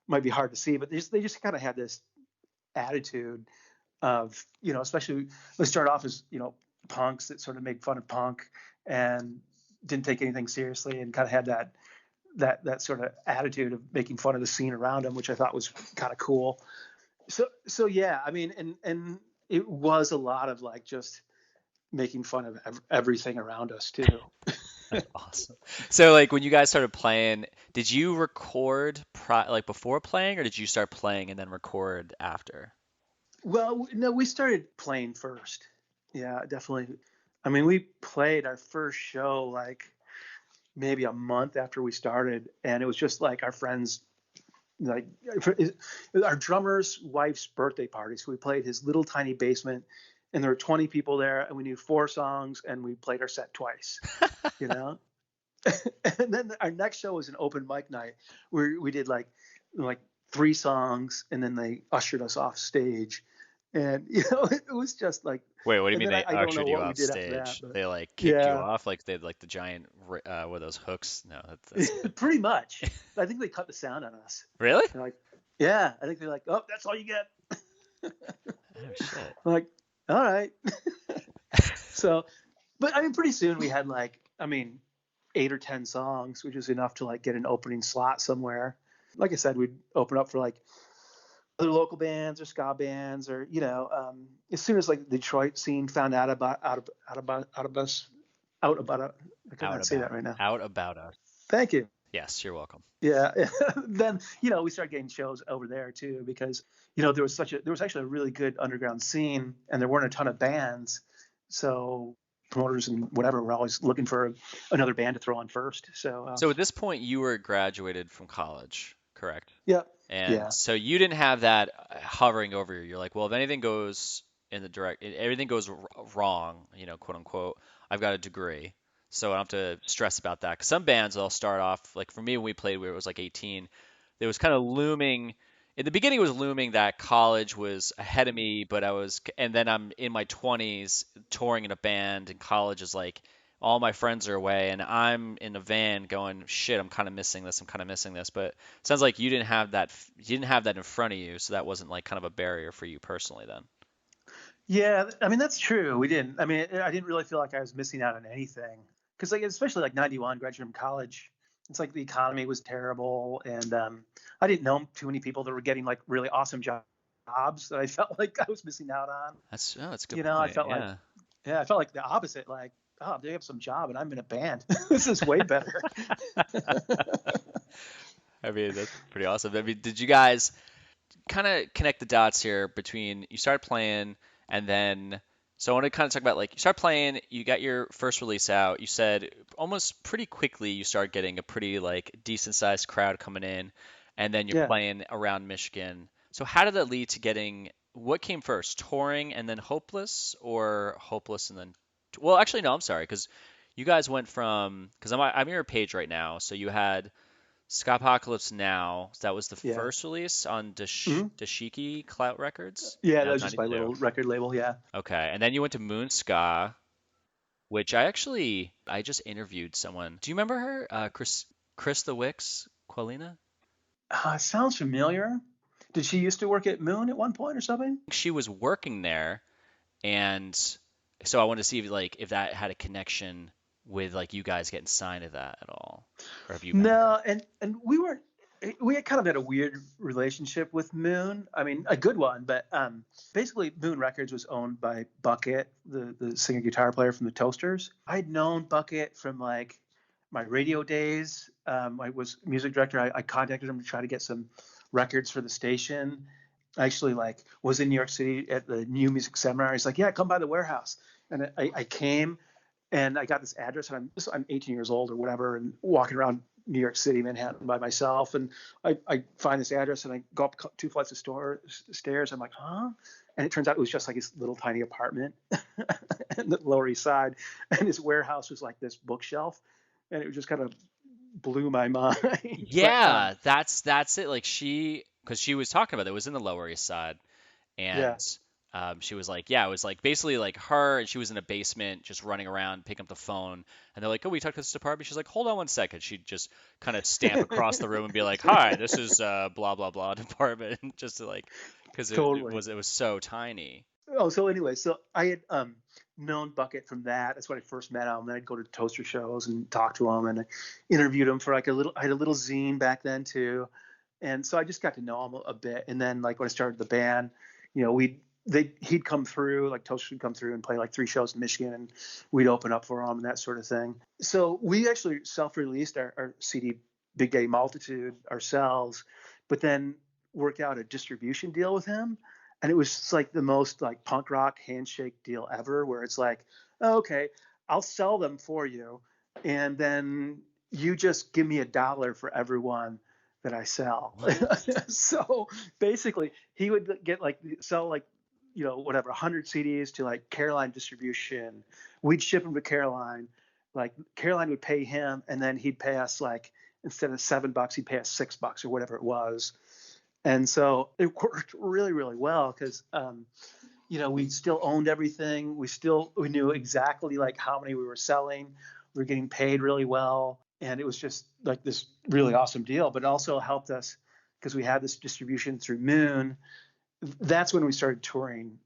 might be hard to see, but they just kind of had this attitude of, especially they start off as, punks that sort of made fun of punk and didn't take anything seriously and kind of had that sort of attitude of making fun of the scene around them, which I thought was kind of cool. So yeah, I mean, and it was a lot of like just making fun of everything around us too. That's awesome. So like when you guys started playing, did you record like before playing, or did you start playing and then record after? Well, no, we started playing first. Yeah, definitely. I mean, we played our first show like maybe a month after we started, and it was just like our friends, like our drummer's wife's birthday party. So we played his little tiny basement, and there were 20 people there, and we knew 4 songs, and we played our set twice. You know, And then our next show was an open mic night where we did like 3 songs, and then they ushered us off stage. And it was just like, Wait, what do you and mean then they I don't know ushered you what we off did after that, stage? but They like kicked you yeah, off like they had like the giant with those hooks? No, that's pretty much. I think they cut the sound on us. really? They're like, yeah, I think they're like, oh, that's all you get. Oh shit. I'm like, all right. So, but I mean, pretty soon we had like, I mean, 8 or 10 songs, which was enough to like get an opening slot somewhere. Like I said, we'd open up for like other local bands or ska bands, or as soon as like the Detroit scene found out about us, out about it. I cannot say that right now. Out about us. Thank you. Yes, you're welcome. Yeah. Then we started getting shows over there too, because there was actually a really good underground scene, and there weren't a ton of bands, so promoters and whatever were always looking for another band to throw on first. So So at this point, you were graduated from college, correct? yeah, And yeah, so you didn't have that hovering over you. You're like, well, if anything goes everything goes wrong, quote unquote, I've got a degree, so I don't have to stress about that. 'Cause some bands, they'll start off like for me when we played, where it was like 18, there was kind of looming. In the beginning, it was looming that college was ahead of me, and then I'm in my 20s touring in a band, and college is like all my friends are away, and I'm in a van going, shit, I'm kind of missing this. I'm kind of missing this. But it sounds like you didn't have that. You didn't have that in front of you, so that wasn't like kind of a barrier for you personally then. yeah. I mean, that's true. We didn't. I mean, I didn't really feel like I was missing out on anything, because like especially like '91, graduating from college, it's like the economy was terrible, and I didn't know too many people that were getting like really awesome jobs that I felt like I was missing out on. That's a good I point. felt like, Yeah. yeah, I felt like the opposite. Like, oh, they have some job and I'm in a band. This is way better. I mean, that's pretty awesome. I mean, did you guys kind of connect the dots here between you started playing and then so I want to kind of talk about like you start playing, you got your first release out. You said almost pretty quickly you start getting a pretty like decent sized crowd coming in, and then you're Yeah. playing around Michigan. So how did that lead to getting what came first, touring and then Hopeless, or Hopeless and then well, actually no, I'm sorry, because you guys went from because I'm your page right now. So you had Skypocalypse Now. So that was the Yeah. first release on Hmm. Dashiki Clout Records. Yeah, That that was was just my 92. little record label. Yeah. Okay, and then you went to Moon Ska, which I just interviewed someone. Do you remember her? Chris the Wicks, Quilina? Sounds familiar. Did she used to work at Moon at one point or something? She was working there, and so I wanted to see if that had a connection with like you guys getting signed to that at all, or have you met her? No, and we weren't. We had kind of had a weird relationship with Moon. I mean, a good one, but basically, Moon Records was owned by Bucket, the singer guitar player from the Toasters. I'd known Bucket from like my radio days. I was music director. I contacted him to try to get some records for the station. I actually like was in New York City at the New Music Seminar. He's like, "Yeah, come by the warehouse," and I came, and I got this address, and I'm 18 years old or whatever, and walking around New York City, Manhattan by myself, and I find this address, and I go up 2 flights of stairs. I'm like, huh? And it turns out it was just like his little tiny apartment in the Lower East Side, and his warehouse was like this bookshelf, and it just kind of blew my mind. But Yeah, that's it. Like because she was talking about it was in the Lower East Side, yeah, and she was like, yeah, it was like basically like her, and she was in a basement just running around, picking up the phone, and they're like, oh, we talked to this department. She's like, hold on one second. She'd just kind of stamp across the room and be like, hi, this is blah blah blah department, just to like, because totally. it was so tiny. Oh, so anyway, so I had known Bucket from that. That's when I first met him. Then I'd go to toaster shows and talk to him, and I interviewed him for like a little. I had a little zine back then too, and so I just got to know him a bit. And then like when I started the band, he'd come through, like Toaster would come through and play like 3 shows in Michigan, and we'd open up for him and that sort of thing. So we actually self-released our CD Big Gay Multitude ourselves, but then worked out a distribution deal with him, and it was just like the most like punk rock handshake deal ever, where it's like, oh, okay, I'll sell them for you, and then you just give me $1 for every one that I sell. What? So basically, he would get like sell like whatever 100 CDs to like Caroline Distribution. We'd ship them to Caroline. like Caroline would pay him, and then he'd pay us like, instead of $7, he'd pay us $6 or whatever it was. And so it worked really, really well because, we still owned everything. We knew exactly like how many we were selling. We were getting paid really well. And it was just like this really awesome deal, but it also helped us because we had this distribution through Moon. That's when we started touring,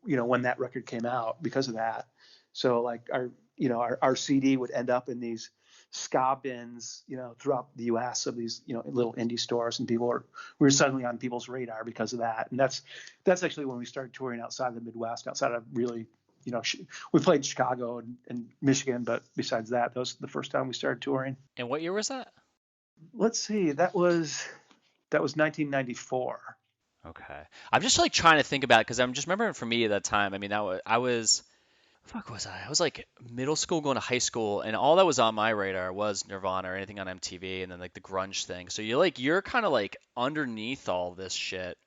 when that record came out because of that. So like our CD would end up in these ska bins, throughout the US of these, little indie stores, and we were suddenly on people's radar because of that. And that's actually when we started touring outside the Midwest, outside of really, we played Chicago and Michigan, but besides that, that was the first time we started touring. And what year was that? Let's see, that was 1994. Okay. I'm just like trying to think about it because I'm just remembering for me at that time. I mean, I was fuck was I? I was like middle school going to high school, and all that was on my radar was Nirvana or anything on MTV, and then like the grunge thing. So you're kind of like underneath all this shit,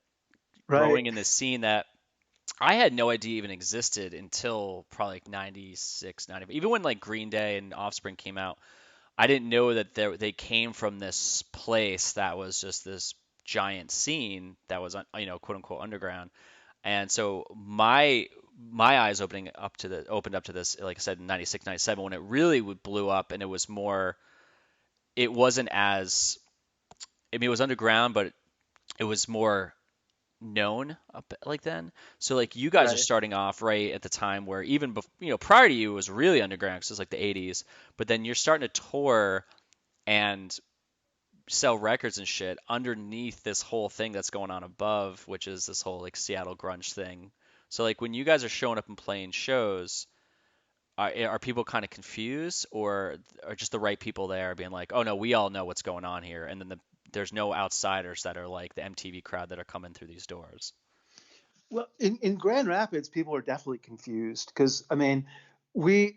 growing Right. in this scene that I had no idea even existed until probably like 96, 90. Even when like Green Day and Offspring came out, I didn't know that they came from this place that was just this giant scene that was, quote unquote underground. And so my eyes opened up to this, like I said, in 96, 97, when it really blew up, and it was more, it wasn't as, I mean, it was underground, but it was more known up like then. So like you guys are Right. starting off right at the time where even prior to you it was really underground because it was like the 80s, but then you're starting to tour and sell records and shit underneath this whole thing that's going on above, which is this whole like Seattle grunge thing. So like when you guys are showing up and playing shows, are people kind of confused, or are just the right people there being like, oh no, we all know what's going on here, and then there's no outsiders that are like the MTV crowd that are coming through these doors? Well, in Grand Rapids, people are definitely confused because I mean, we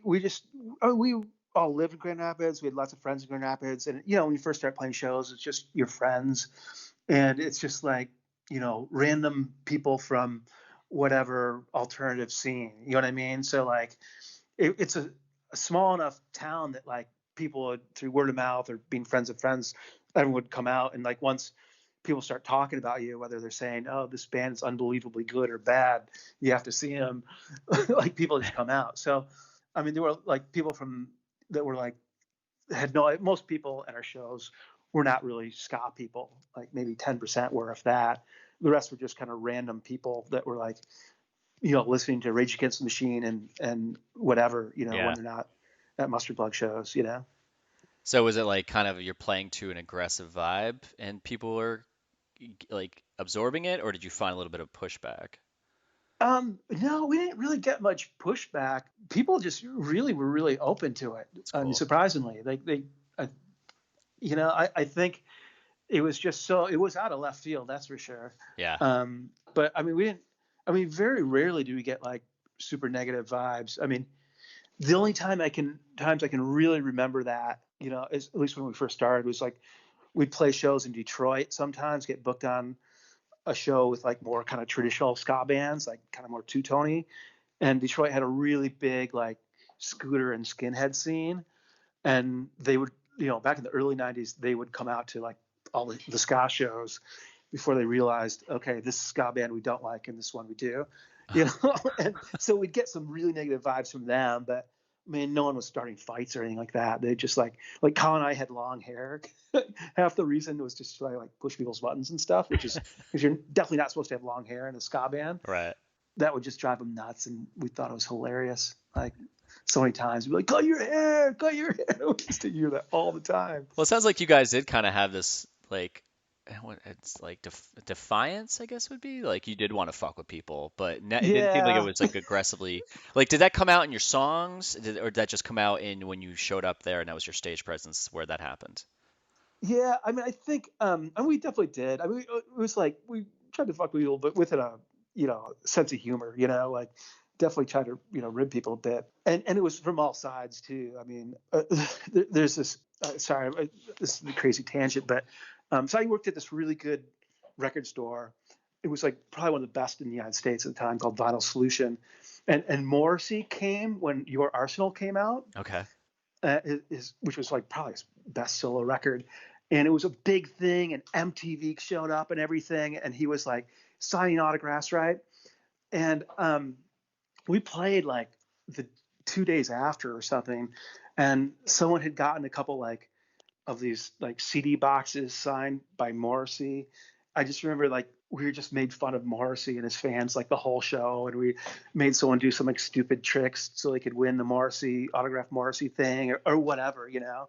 all lived in Grand Rapids. We had lots of friends in Grand Rapids, and when you first start playing shows, it's just your friends, and it's just like random people from whatever alternative scene. You know what I mean? So like, it's a small enough town that like people would, through word of mouth or being friends of friends, everyone would come out, and like once people start talking about you, whether they're saying, "Oh, this band is unbelievably good" or "bad," you have to see them. Like people just come out. So, I mean, there were like people from that were like had no. Most people at our shows were not really ska people. Like maybe 10% were, if that. The rest were just kind of random people that were like, listening to Rage Against the Machine and whatever, when Yeah. they're not at Mustard Plug shows. So was it like kind of you're playing to an aggressive vibe and people are like absorbing it, or did you find a little bit of pushback? No, we didn't really get much pushback. People just really were really open to it. It's I mean, cool. surprisingly, I, I think it was just it was out of left field, that's for sure. Yeah. But I mean, very rarely do we get like super negative vibes. I mean, the only times I can really remember that, is at least when we first started, was like we'd play shows in Detroit sometimes, get booked on a show with like more kind of traditional ska bands, like kind of more two-tony. And Detroit had a really big like scooter and skinhead scene. And they would, back in the early 90s, they would come out to like all the ska shows before they realized, okay, this ska band we don't like and this one we do. And so we'd get some really negative vibes from them, but I mean, no one was starting fights or anything like that. They just like Colin and I had long hair. Half the reason was just to like push people's buttons and stuff, which is because you're definitely not supposed to have long hair in a ska band. Right. That would just drive them nuts, and we thought it was hilarious. Like so many times, we'd be like, "Cut your hair, cut your hair." We used to hear that all the time. Well, it sounds like you guys did kind of have this like it's like defiance, I guess would be like you did want to fuck with people, but it didn't seem like it Yeah, was like aggressively. Like, did that come out in your songs, or did that just come out in when you showed up there and that was your stage presence where that happened? yeah. I mean, I think, and we definitely did. I mean, it was like we tried to fuck with people, but with a sense of humor. Like definitely try to rib people a bit, and it was from all sides too. I mean, there's this. Sorry, this is a crazy tangent, but so I worked at this really good record store. It was like probably one of the best in the United States at the time, called Vinyl Solution, and Morrissey came when Your Arsenal came out. Okay. which was like probably his best solo record. And it was a big thing, and MTV showed up and everything. And he was like signing autographs, right? And we played like the 2 days after or something, and someone had gotten a couple like of these like CD boxes signed by Morrissey. I just remember like we were just made fun of Morrissey and his fans like the whole show, and we made someone do some like stupid tricks so they could win the Morrissey autograph Morrissey thing or whatever, you know.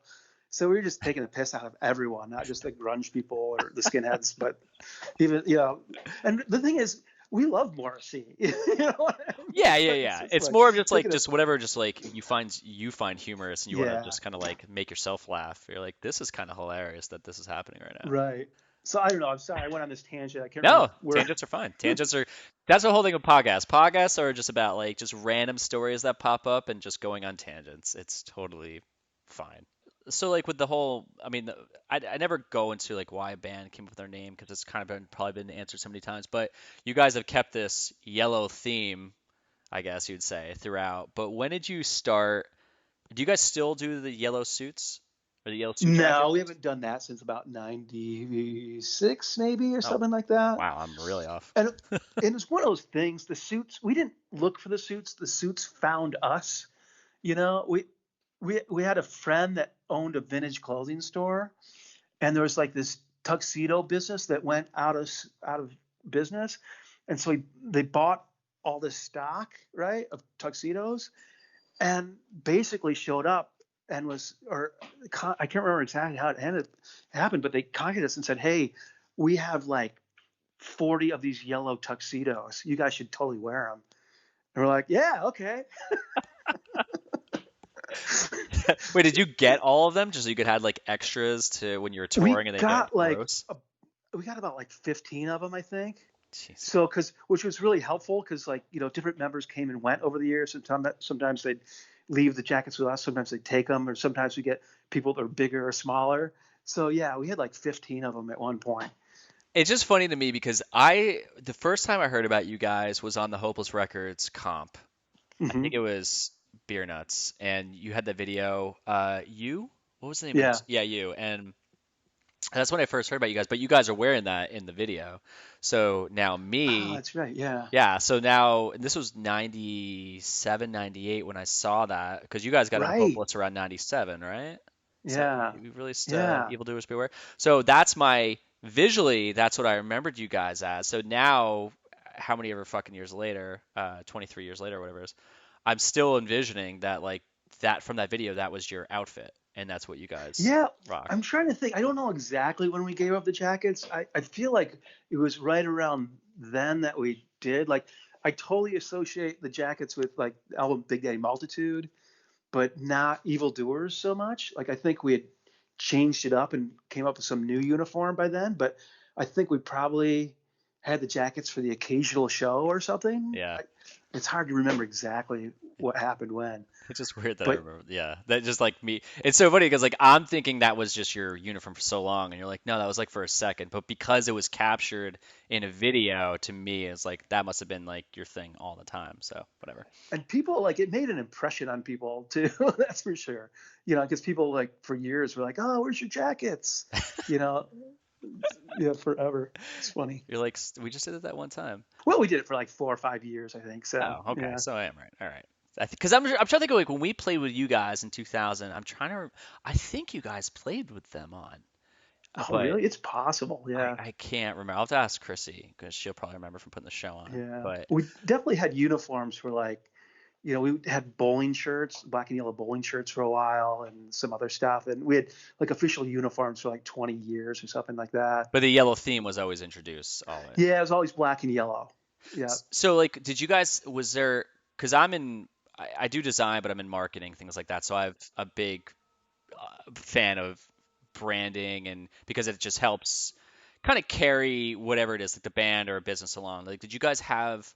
So we were just taking the piss out of everyone, not just the grunge people or the skinheads, but even, you know. And the thing is, we love Morrissey. You know what I mean? Yeah, So yeah, it's yeah. just It's like more of just like taking a just whatever, just like you find humorous, and you want to yeah, just kind of like make yourself laugh. You're like, this is kind of hilarious that this is happening right now. right. So I don't know. I'm sorry. I went on this tangent. I can't No, remember where. tangents are fine. Tangents are that's the whole thing with podcasts. Podcasts are just about like just random stories that pop up and just going on tangents. It's totally fine. So like with the whole, I mean, I never go into like why a band came up with their name because it's kind of probably been answered so many times. But you guys have kept this yellow theme, I guess you'd say, throughout. But when did you start? Do you guys still do the yellow suits or the yellow suit No, we jackets? haven't done that since about '96, maybe, or Oh, something like that. wow, I'm really off. And it's one of those things. The suits, we didn't look for the suits. The suits found us. You know, we had a friend that owned a vintage clothing store, and there was like this tuxedo business that went out of business, and so they bought all this stock, right, of tuxedos, and basically showed up and was, or I can't remember exactly how happened, but they contacted us and said, "Hey, we have like 40 of these yellow tuxedos. You guys should totally wear them." And we're like, "Yeah, okay." Wait, did you get all of them just so you could have like extras to when you were we touring and they get got like gross? we got about like 15 of them, I think. Jeez. So, which was really helpful because like, you know, different members came and went over the years. Sometimes they'd leave the jackets with us. Sometimes they'd take them, or sometimes we get people that are bigger or smaller. So yeah, we had like 15 of them at one point. It's just funny to me because the first time I heard about you guys was on the Hopeless Records comp. I Hmm. think it was Beer Nuts, and you had the video. What was the name of Yeah. this? Yeah, you. And that's when I first heard about you guys. But you guys are wearing that in the video. So now Oh, me, that's right. Yeah. yeah. So now and this was 97, 98 when I saw that because you guys got into Right. Hopeless around 97, right? So Yeah. you released Yeah. Evildoers Beware. So that's my visually, that's what I remembered you guys as. So now, how many ever fucking years later, 23 years later, whatever it is, I'm still envisioning that like that from that video, that was your outfit, and that's what you guys Yeah. rock. I'm trying to think. I don't know exactly when we gave up the jackets. I feel like it was right around then that we did. Like, I totally associate the jackets with like the album Big Daddy Multitude, but not Evildoers so much. Like, I think we had changed it up and came up with some new uniform by then, but I think we probably had the jackets for the occasional show or something. Yeah. It's hard to remember exactly what happened when, It's just weird that I but remember. Yeah, that just like me. It's so funny because like I'm thinking that was just your uniform for so long, and you're like, no, that was like for a second. But because it was captured in a video, to me, it's like that must have been like your thing all the time. So whatever. and people like it made an impression on people too. That's for sure. You know, because people like for years were like, "Oh, where's your jackets?" You know, yeah, forever. It's funny. You're like, we just did it that one time. Well, we did it for like 4 or 5 years, I think. So Oh, okay. yeah. So I am right. All right. Because I'm trying to think of like when we played with you guys in 2000. I'm trying to. I think you guys played with them on, Oh, but really? It's possible. Yeah. I can't remember. I'll have to ask Chrissy because she'll probably remember from putting the show on. Yeah. But We definitely had uniforms for like, you know, we had bowling shirts, black and yellow bowling shirts for a while, and some other stuff. And we had like official uniforms for like 20 years or something like that. the yellow theme was always introduced always. Yeah, it was always black and yellow. Yeah. So like, did you guys? Was there? Because I do design, but I'm in marketing things like that. So I'm a big fan of branding, and because it just helps kind of carry whatever it is, like the band or a business along. Like, did you guys have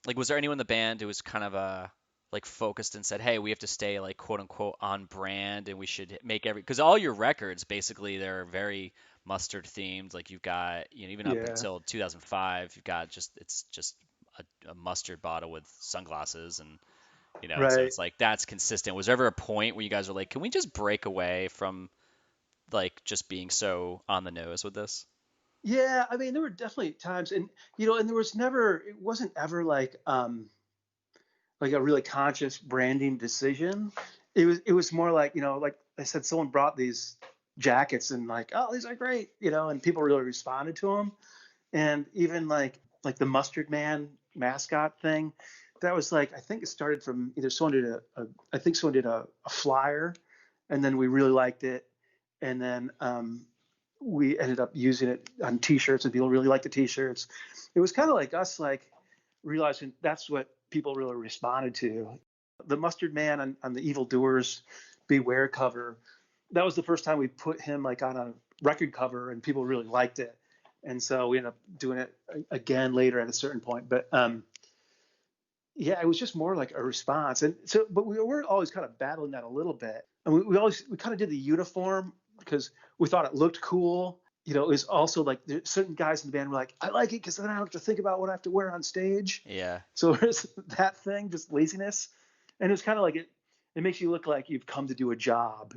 like, was there anyone in the band who was kind of like focused and said, hey, we have to stay like quote unquote on brand, and we should make because all your records basically they're very mustard themed. Like you've got, you know, even up Yeah. until 2005, you've got it's just a mustard bottle with sunglasses, and So Right. it's like that's consistent. Was there ever a point where you guys were like, can we just break away from like just being so on the nose with this? Yeah, I mean, there were definitely times, and and it wasn't ever like a really conscious branding decision. It was more like, like I said, someone brought these jackets and like, oh, these are great, and people really responded to them. And even like the Mustard Man mascot thing, that was like, I think it started from either someone did I think someone did a flyer, and then we really liked it, and then we ended up using it on T-shirts, and people really liked the T-shirts. It was kind of like us, like realizing that's what people really responded to. The Mustard Man on the Evil Doers Beware cover, that was the first time we put him like on a record cover, and people really liked it. And so we ended up doing it again later at a certain point. But yeah, it was just more like a response. And so, but we were always kind of battling that a little bit. And we kind of did the uniform because we thought it looked cool. It was also like there's certain guys in the band were like, I like it because then I don't have to think about what I have to wear on stage. Yeah. So there's that thing, just laziness. And it was kind of like it makes you look like you've come to do a job,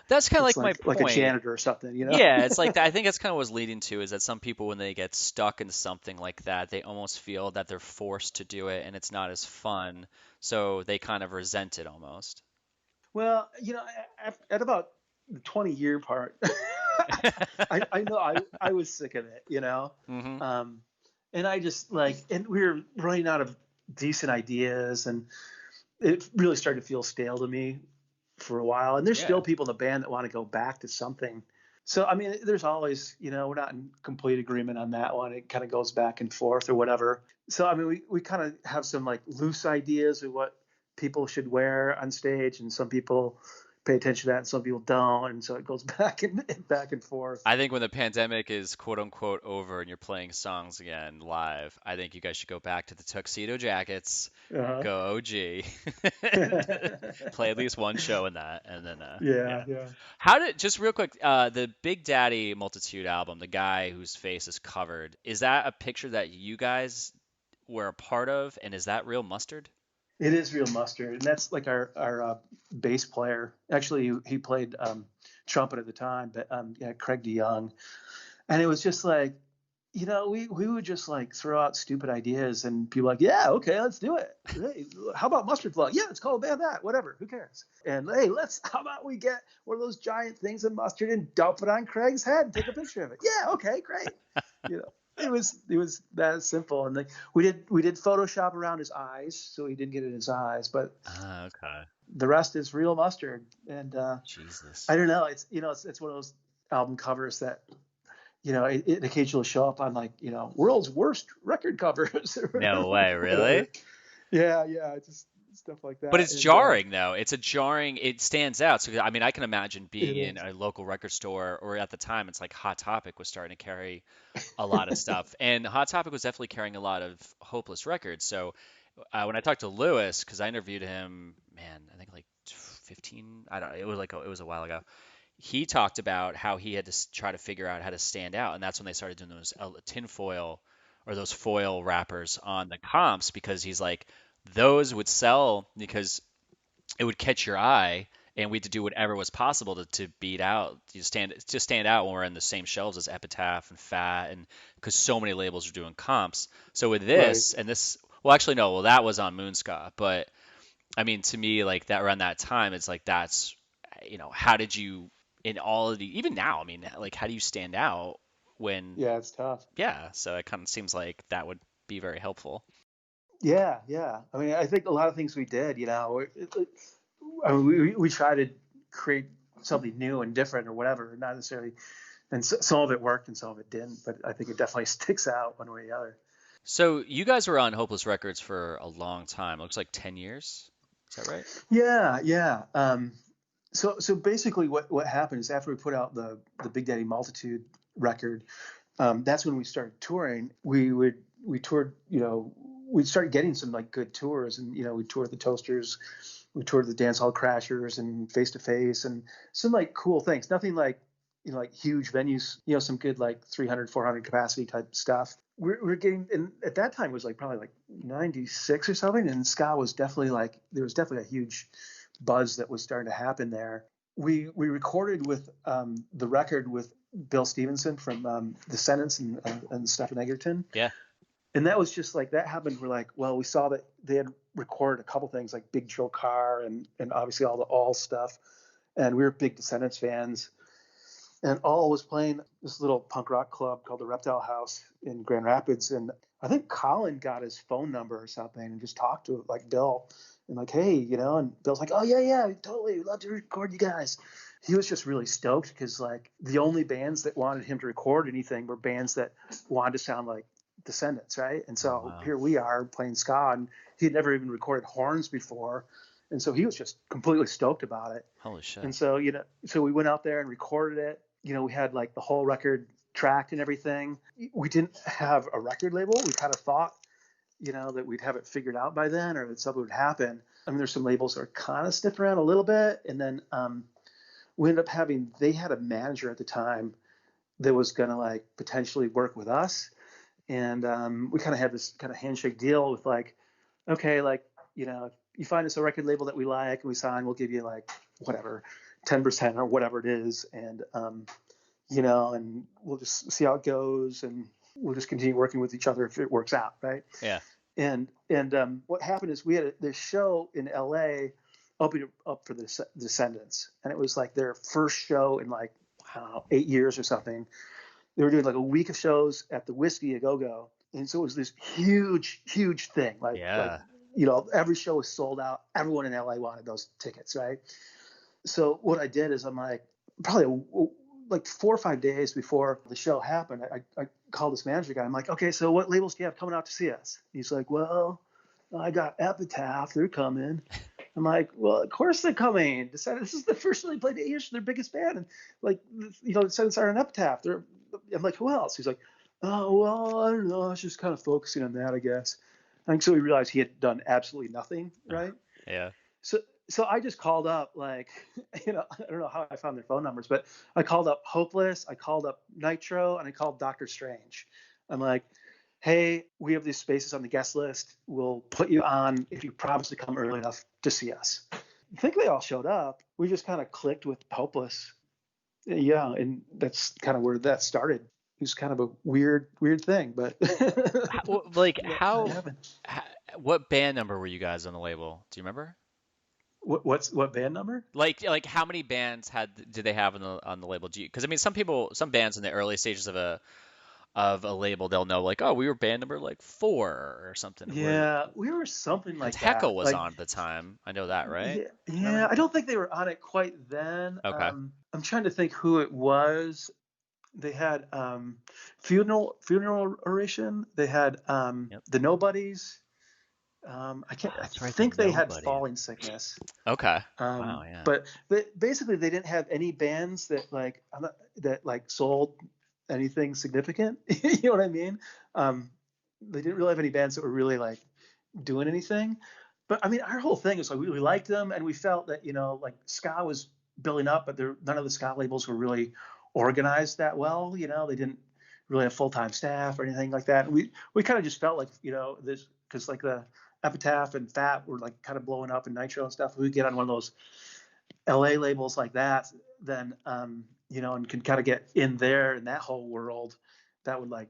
That's kind of It's like my like a point. janitor or something. Yeah, it's like that. I think that's kind of what's leading to is that some people, when they get stuck in something like that, they almost feel that they're forced to do it and it's not as fun. So they kind of resent it almost. Well, at about the 20-year part, I know I was sick of it. Hmm. Um, and I just and we were running out of decent ideas, and it really started to feel stale to me for a while. And there's Yeah. still people in the band that want to go back to something. So, I mean, there's always, we're not in complete agreement on that one. It kind of goes back and forth or whatever. So, I mean, we kind of have some like loose ideas of what people should wear on stage, and some people pay attention to that and some people don't. And so it goes back and forth. I think when the pandemic is quote unquote over and you're playing songs again live, I think you guys should go back to the tuxedo jackets, Uh-huh. go OG, and play at least one show in that, and then Yeah, yeah. yeah. How did just real quick, the Big Daddy Multitude album, the guy whose face is covered, is that a picture that you guys were a part of, and is that real Mustard? It is real Mustard, and that's like our bass player. Actually, he played trumpet at the time, but yeah, Craig DeYoung. And it was just like, we would just like throw out stupid ideas, and people like, yeah, okay, let's do it. Hey, how about Mustard Plug? Yeah, let's call a band that. Whatever, who cares? And hey, how about we get one of those giant things of mustard and dump it on Craig's head and take a picture of it? Yeah, okay, great. It was that simple. And like we did Photoshop around his eyes, so he didn't get it in his eyes, but Ah, okay. the rest is real Mustard. And Jesus. I don't know, it's one of those album covers that it occasionally show up on like, world's worst record covers or No way, whatever. really? Yeah, it's just stuff like But that. it's And jarring though. It's a jarring, it stands out. So I mean, I can imagine it being in is. a local record store, or at the time it's like Hot Topic was starting to carry a lot of stuff. And Hot Topic was definitely carrying a lot of Hopeless records. So when I talked to Lewis, because I interviewed him, man, I think like 15, I don't, it was a while ago. He talked about how he had to try to figure out how to stand out, and that's when they started doing those tinfoil or those foil wrappers on the comps, because he's like, those would sell because it would catch your eye, and we had to do whatever was possible to beat out, to stand out when we're in the same shelves as Epitaph and Fat, and because so many labels are doing comps. So with Right. this and this, well, actually no, well that was on Moonska, but I mean to me like that around that time, it's like that's how did you in all of the even now, I mean like how do you stand out when Yeah, it's tough. yeah, so it kind of seems like that would be very helpful. Yeah. I mean, I think a lot of things we did, I mean, we try to create something new and different or whatever, not necessarily. And some of it worked and some of it didn't, but I think it definitely sticks out one way or the other. So you guys were on Hopeless Records for a long time. It looks like 10 years. Is that right? Yeah. So basically, what happened is after we put out the Big Daddy Multitude record, that's when we started touring. We toured, we started getting some like good tours, and we toured the Toasters, we toured the Dance Hall Crashers and Face to Face, and some like cool things. Nothing like like huge venues, some good like 300, 400 capacity type stuff. we're getting, and at that time it was like probably like 96 or something, and ska was definitely like, there was definitely a huge buzz that was starting to happen there. We recorded with the record with Bill Stevenson from Descendants and Stephen Egerton. Yeah. And that was just like, that happened. We're like, well, we saw that they had recorded a couple things like Big Joe Carr and obviously all the All stuff. And we were big Descendants fans. And All was playing this little punk rock club called the Reptile House in Grand Rapids. And I think Colin got his phone number or something and just talked to like Bill and like, hey, you know, and Bill's like, oh, yeah, totally. We'd love to record you guys. He was just really stoked because like the only bands that wanted him to record anything were bands that wanted to sound like Descendants, right? And so Here we are playing ska, and he had never even recorded horns before. And so he was just completely stoked about it. Holy shit. And so, you know, so we went out there and recorded it. You know, we had like the whole record tracked and everything. We didn't have a record label. We kind of thought, you know, that we'd have it figured out by then or that something would happen. I mean, there's some labels that are kind of sniffing around a little bit. And then we ended up they had a manager at the time that was going to like potentially work with us. And we kind of had this kind of handshake deal with like, okay, like, you know, if you find us a record label that we like and we sign, we'll give you like whatever, 10% or whatever it is. And, you know, and we'll just see how it goes. And we'll just continue working with each other if it works out. Right. Yeah. And what happened is we had this show in LA opening up for the Descendants. And it was like their first show in like, I don't know, 8 years or something. They were doing like a week of shows at the Whiskey A Go-Go. And so it was this huge, huge thing. Like, you know, every show was sold out. Everyone in LA wanted those tickets, right? So what I did is I'm like, probably like 4 or 5 days before the show happened, I called this manager guy. I'm like, okay, so what labels do you have coming out to see us? He's like, well, I got Epitaph. They're coming. I'm like, well, of course they're coming. This is the first show they played 8 years. They're biggest band. And like, you know, Descendants are an Epitaph. I'm like, who else? He's like, oh, well, I don't know. I was just kind of focusing on that, I guess. I think so. We realized he had done absolutely nothing, right? Yeah. So I just called up, like, you know, I don't know how I found their phone numbers, but I called up Hopeless, I called up Nitro, and I called Dr. Strange. I'm like, hey, we have these spaces on the guest list. We'll put you on if you promise to come early enough to see us. I think they all showed up. We just kind of clicked with Hopeless. Yeah, and that's kind of where that started. It was kind of a weird thing, but like what band number were you guys on the label? Do you remember? What band number? Like how many bands did they have on the label? Because I mean, some bands in the early stages of a label, they'll know like, oh, we were band number like 4 or something. Yeah, we were something like that. Heckle was like, on at the time. I know that, right? Yeah. I don't think they were on it quite then. Okay. I'm trying to think who it was. They had funeral oration. They had the Nobodies. I think they had Falling Sickness. Okay. Wow. Yeah. But basically, they didn't have any bands that like sold anything significant. You know what I mean? They didn't really have any bands that were really like doing anything. But I mean, our whole thing is like we liked them, and we felt that, you know, like ska was building up, but none of the ska labels were really organized that well. You know, they didn't really have full-time staff or anything like that. And we kind of just felt like, you know, this, because like the Epitaph and Fat were like kind of blowing up, and Nitro and stuff. We get on one of those LA labels like that, then you know, and can kind of get in there in that whole world. That would like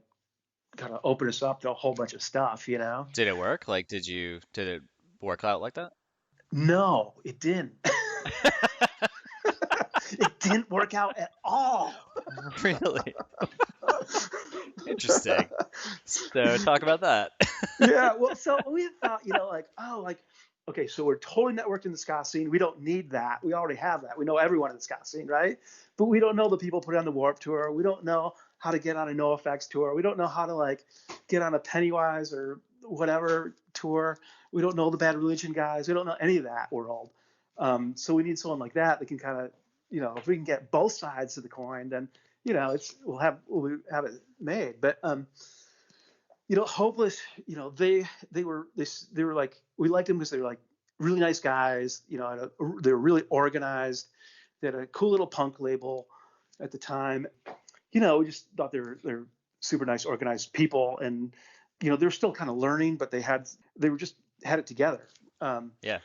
kind of open us up to a whole bunch of stuff, you know. Did it work? Like, did it work out like that? No, it didn't. It didn't work out at all. Really? Interesting. So talk about that. Yeah, well, so we thought, you know, like, oh, like, okay, so we're totally networked in the ska scene. We don't need that. We already have that. We know everyone in the ska scene, right? But we don't know the people put on the Warped Tour. We don't know how to get on a NoFX tour. We don't know how to like get on a Pennywise or whatever tour. We don't know the Bad Religion guys. We don't know any of that world. So we need someone like that can kind of, you know, if we can get both sides of the coin, then, you know, we'll have it made. But you know, Hopeless, you know, they were like, we liked them because they were like really nice guys. You know, they were really organized. They had a cool little punk label at the time. You know, we just thought they were super nice, organized people, and they're still kind of learning, but they were just had it together. Yeah.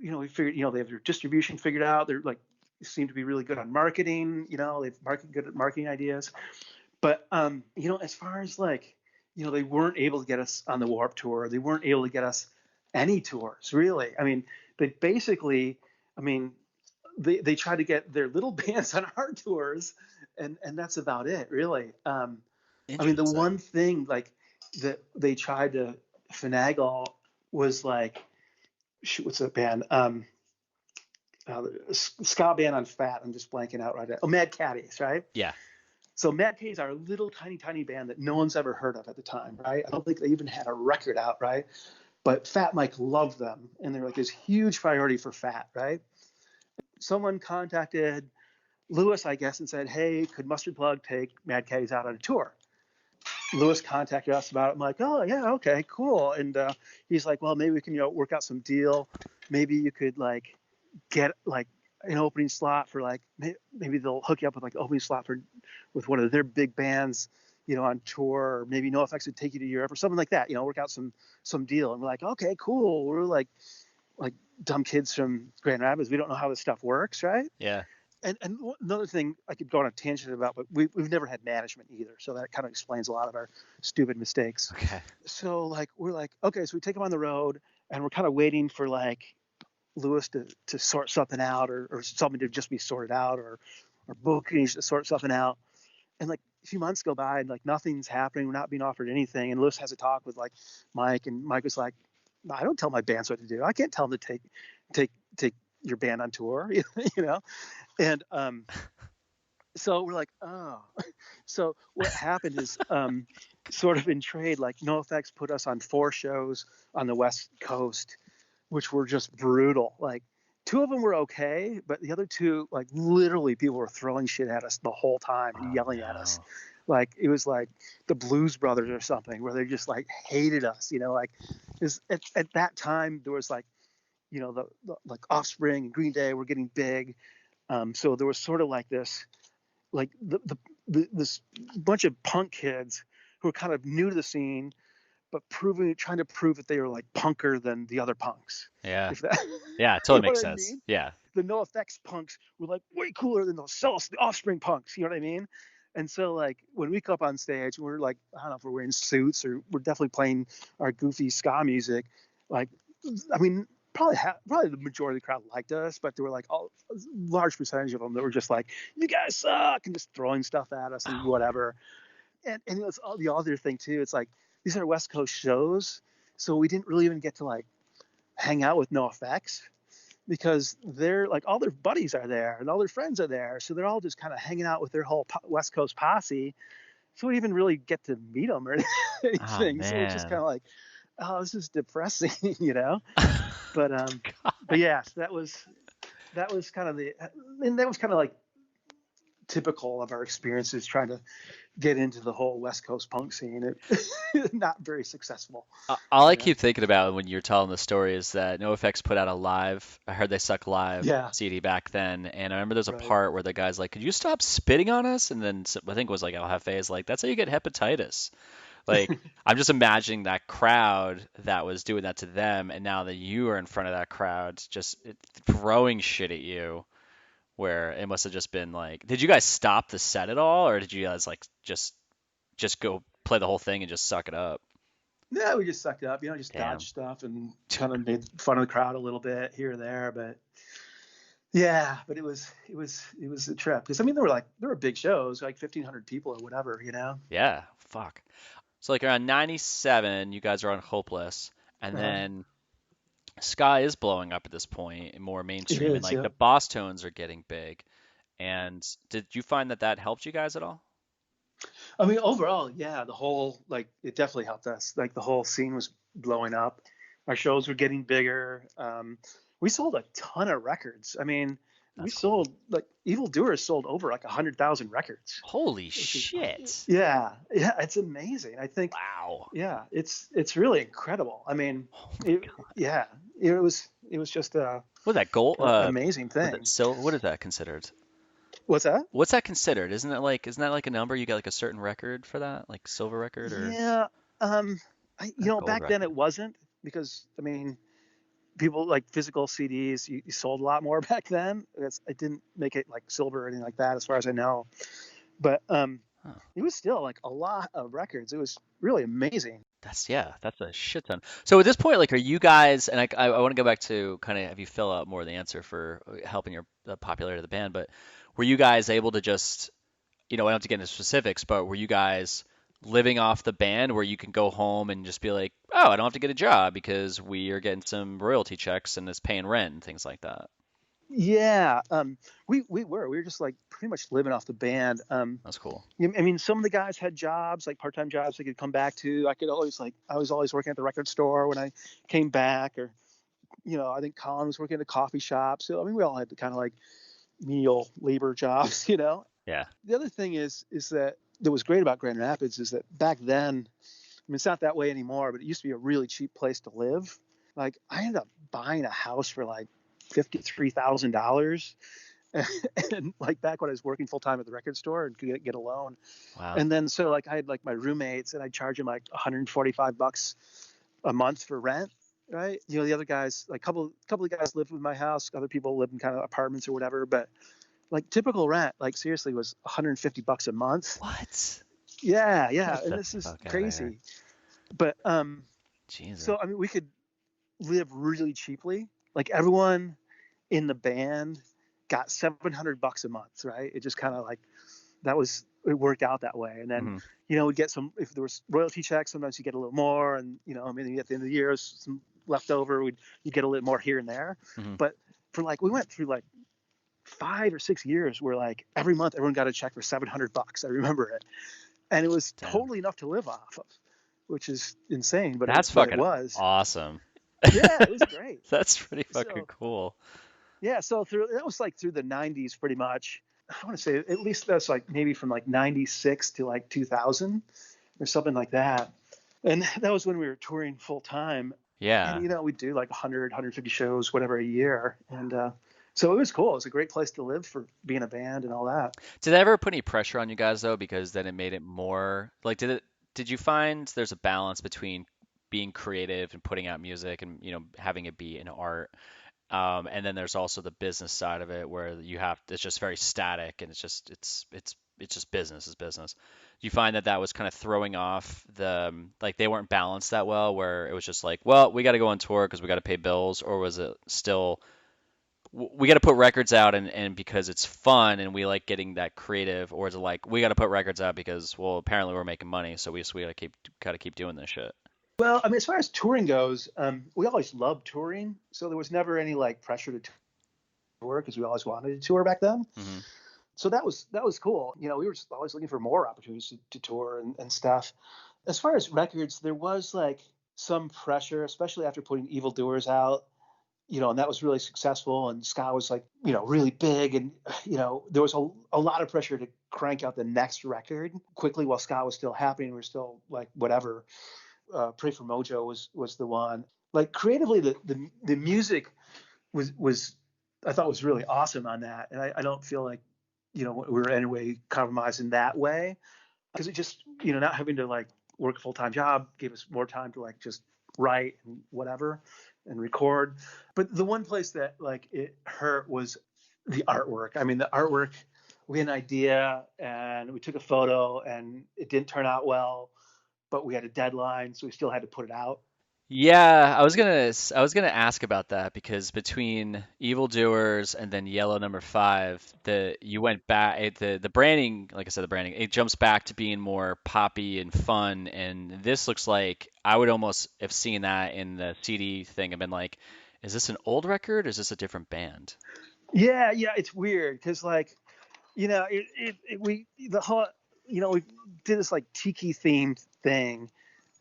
We figured, they have their distribution figured out. They're like seem to be really good on marketing. They've good at marketing ideas. But as far as like, they weren't able to get us on the Warped Tour. They weren't able to get us any tours, really. I mean, they basically, I mean, they try to get their little bands on our tours, and that's about it, really. I mean, the one thing like that they tried to finagle was like, what's that band? Ska band on Fat. I'm just blanking out right now. Oh, Mad Caddies, right? Yeah. So Mad Caddies are a little tiny band that no one's ever heard of at the time, right? I don't think they even had a record out, right? But Fat Mike loved them, and they're like this huge priority for Fat, right? Someone contacted Lewis, I guess, and said, "Hey, could Mustard Plug take Mad Caddies out on a tour?" Lewis contacted us about it. I'm like, "Oh yeah, okay, cool." And he's like, "Well, maybe we can work out some deal. Maybe you could like get like an opening slot for like maybe they'll hook you up with like an opening slot for with one of their big bands, on tour, or maybe NoFX would take you to Europe or something like that. Work out some deal." And we're like, "Okay, cool." We're like dumb kids from Grand Rapids. We don't know how this stuff works, right? Yeah. And another thing I could go on a tangent about, but we've never had management either, so that kind of explains a lot of our stupid mistakes. Okay. So like we're like, okay, so we take them on the road, and we're kind of waiting for like Lewis to sort something out, or something to just be sorted out, or bookings to sort something out. And like a few months go by, and like nothing's happening. We're not being offered anything. And Lewis has a talk with like Mike, and Mike was like, "I don't tell my bands what to do. I can't tell them to take your band on tour," And so we're like, oh. So what happened is, sort of in trade, like NoFX put us on 4 shows on the West Coast, which were just brutal. Like 2 of them were okay, but the other 2, like literally people were throwing shit at us the whole time and yelling at us. Like it was like the Blues Brothers or something, where they just like hated us, like at that time there was like, the like Offspring and Green Day were getting big. So there was sort of like this, like this bunch of punk kids who were kind of new to the scene, but trying to prove that they were like punker than the other punks. Yeah. If that, Yeah, it totally makes sense. mean? Yeah. The NoFX punks were like way cooler than the Offspring punks. You know what I mean? And so like when we come up on stage, we're like, I don't know if we're wearing suits or we're definitely playing our goofy ska music. Like, I mean, probably the majority of the crowd liked us, but there were like a large percentage of them that were just like, "You guys suck," and just throwing stuff at us and whatever. And it's all the other thing too. It's like these are West Coast shows, so we didn't really even get to like hang out with NoFX, because they're like all their buddies are there and all their friends are there, so they're all just kind of hanging out with their whole West Coast posse. So we didn't even really get to meet them or anything. So it's just kind of like, oh, this is depressing, But yeah, so that was kind of like typical of our experiences trying to get into the whole West Coast punk scene. It not very successful. All I keep thinking about when you're telling the story is that NoFX put out a live, I heard they suck live CD back then, and I remember there's a part where the guy's like, "Could you stop spitting on us?" And then I think it was like El Jefe is like, "That's how you get hepatitis." Like, I'm just imagining that crowd that was doing that to them, and now that you are in front of that crowd, just throwing shit at you, where it must have just been like, did you guys stop the set at all, or did you guys like just go play the whole thing and just suck it up? No, we just sucked it up, just dodged stuff and kind of made fun of the crowd a little bit here or there, but yeah, but it was a trip, because I mean there were big shows, like 1,500 people or whatever, Yeah, fuck. So like around 97, you guys are on Hopeless, and then Ska is blowing up at this point, more mainstream, and like the Boss Tones are getting big. And did you find that helped you guys at all? I mean, overall, yeah, the whole, like, it definitely helped us. Like, the whole scene was blowing up. Our shows were getting bigger. We sold a ton of records. I mean, we sold, like, Evil Doers sold over like 100,000 records. Holy shit. Yeah, it's amazing. I think. Wow. Yeah, it's really incredible. I mean, it was just what is that gold? Amazing thing. So what is that considered? What's that? What's that considered? Isn't that like a number? You get like a certain record for that, like silver record or Yeah. Um, gold back then record? it wasn't because, I mean, people like physical CDs, you sold a lot more back then. It didn't make it like silver or anything like that, as far as I know. But Huh. it was still like a lot of records. It was really amazing. That's a shit ton. So at this point, like, are you guys? And I want to go back to kind of have you fill out more of the answer for helping your the popularity of the band. But were you guys able to just, I don't have to get into specifics, but were you guys living off the band where you can go home and just be like, oh, I don't have to get a job because we are getting some royalty checks and it's paying rent and things like that? Yeah, we were just like pretty much living off the band. That's cool. I mean, some of the guys had jobs, like part-time jobs they could come back to. I was always working at the record store when I came back, or I think Colin was working at a coffee shop. So I mean, we all had the kind of like menial labor jobs. Yeah. The other thing is that was great about Grand Rapids is that back then, I mean, it's not that way anymore, but it used to be a really cheap place to live. Like I ended up buying a house for like $53,000, and like back when I was working full time at the record store and could get a loan. Wow. And then so like I had like my roommates, and I'd charge them like $145 a month for rent. Right. The other guys, like couple of guys lived with my house. Other people lived in kind of apartments or whatever. But like typical rent, like seriously, was $150 a month. What? Yeah, yeah. Get And the this is fuck out of here. crazy. But Jesus. so I mean, we could live really cheaply. Like everyone in the band got $700 a month, right? It just kind of like it worked out that way. And then Hmm. we'd get some, if there was royalty checks, sometimes you get a little more, and maybe at the end of the year some left over, you get a little more here and there. Hmm. But for like we went through like 5 or 6 years where like every month everyone got a check for $700. I remember it, and it was Damn. totally enough to live off of, which is insane, but That's it fucking was. awesome. Yeah, it was great. That's pretty fucking So cool. yeah, so that was like through the 90s pretty much. I want to say at least that's like maybe from like 96 to like 2000 or something like that. And that was when we were touring full time. And Yeah. we'd do like 150 shows, whatever, a year. And so it was cool. It was a great place to live for being a band and all that. Did that ever put any pressure on you guys though? Because then it made it more like did you find there's a balance between being creative and putting out music and having it be an art, and then there's also the business side of it where it's just very static and it's just business is business. Do you find that was kind of throwing off like they weren't balanced that well, where it was just like, well, we got to go on tour because we got to pay bills, or was it still we got to put records out and because it's fun and we like getting that creative, or is it like we got to put records out because, well, apparently we're making money, so we got to keep doing this shit. Well, I mean, as far as touring goes, we always loved touring. So there was never any like pressure to tour because we always wanted to tour back then. Hmm. So that was cool. We were just always looking for more opportunities to tour and stuff. As far as records, there was like some pressure, especially after putting Evil Doers out, and that was really successful. And Ska was like, really big. And, there was a lot of pressure to crank out the next record quickly while Ska was still happening. We are still like, whatever. Pray for Mojo was the one. Like creatively, the music was I thought was really awesome on that. And I don't feel like, we were in any way compromised in that way, because it just, not having to like work a full-time job gave us more time to like just write and whatever and record. But the one place that like it hurt was the artwork. I mean, the artwork, we had an idea and we took a photo and it didn't turn out well, but we had a deadline, so we still had to put it out. Yeah, I was gonna ask about that because between Evildoers and then Yellow Number Five, you went back the branding, like I said, the branding, it jumps back to being more poppy and fun, and this looks like I would almost have seen that in the CD thing and been like, is this an old record or is this a different band? Yeah, yeah, it's weird because like, we the whole, we did this like tiki themed thing,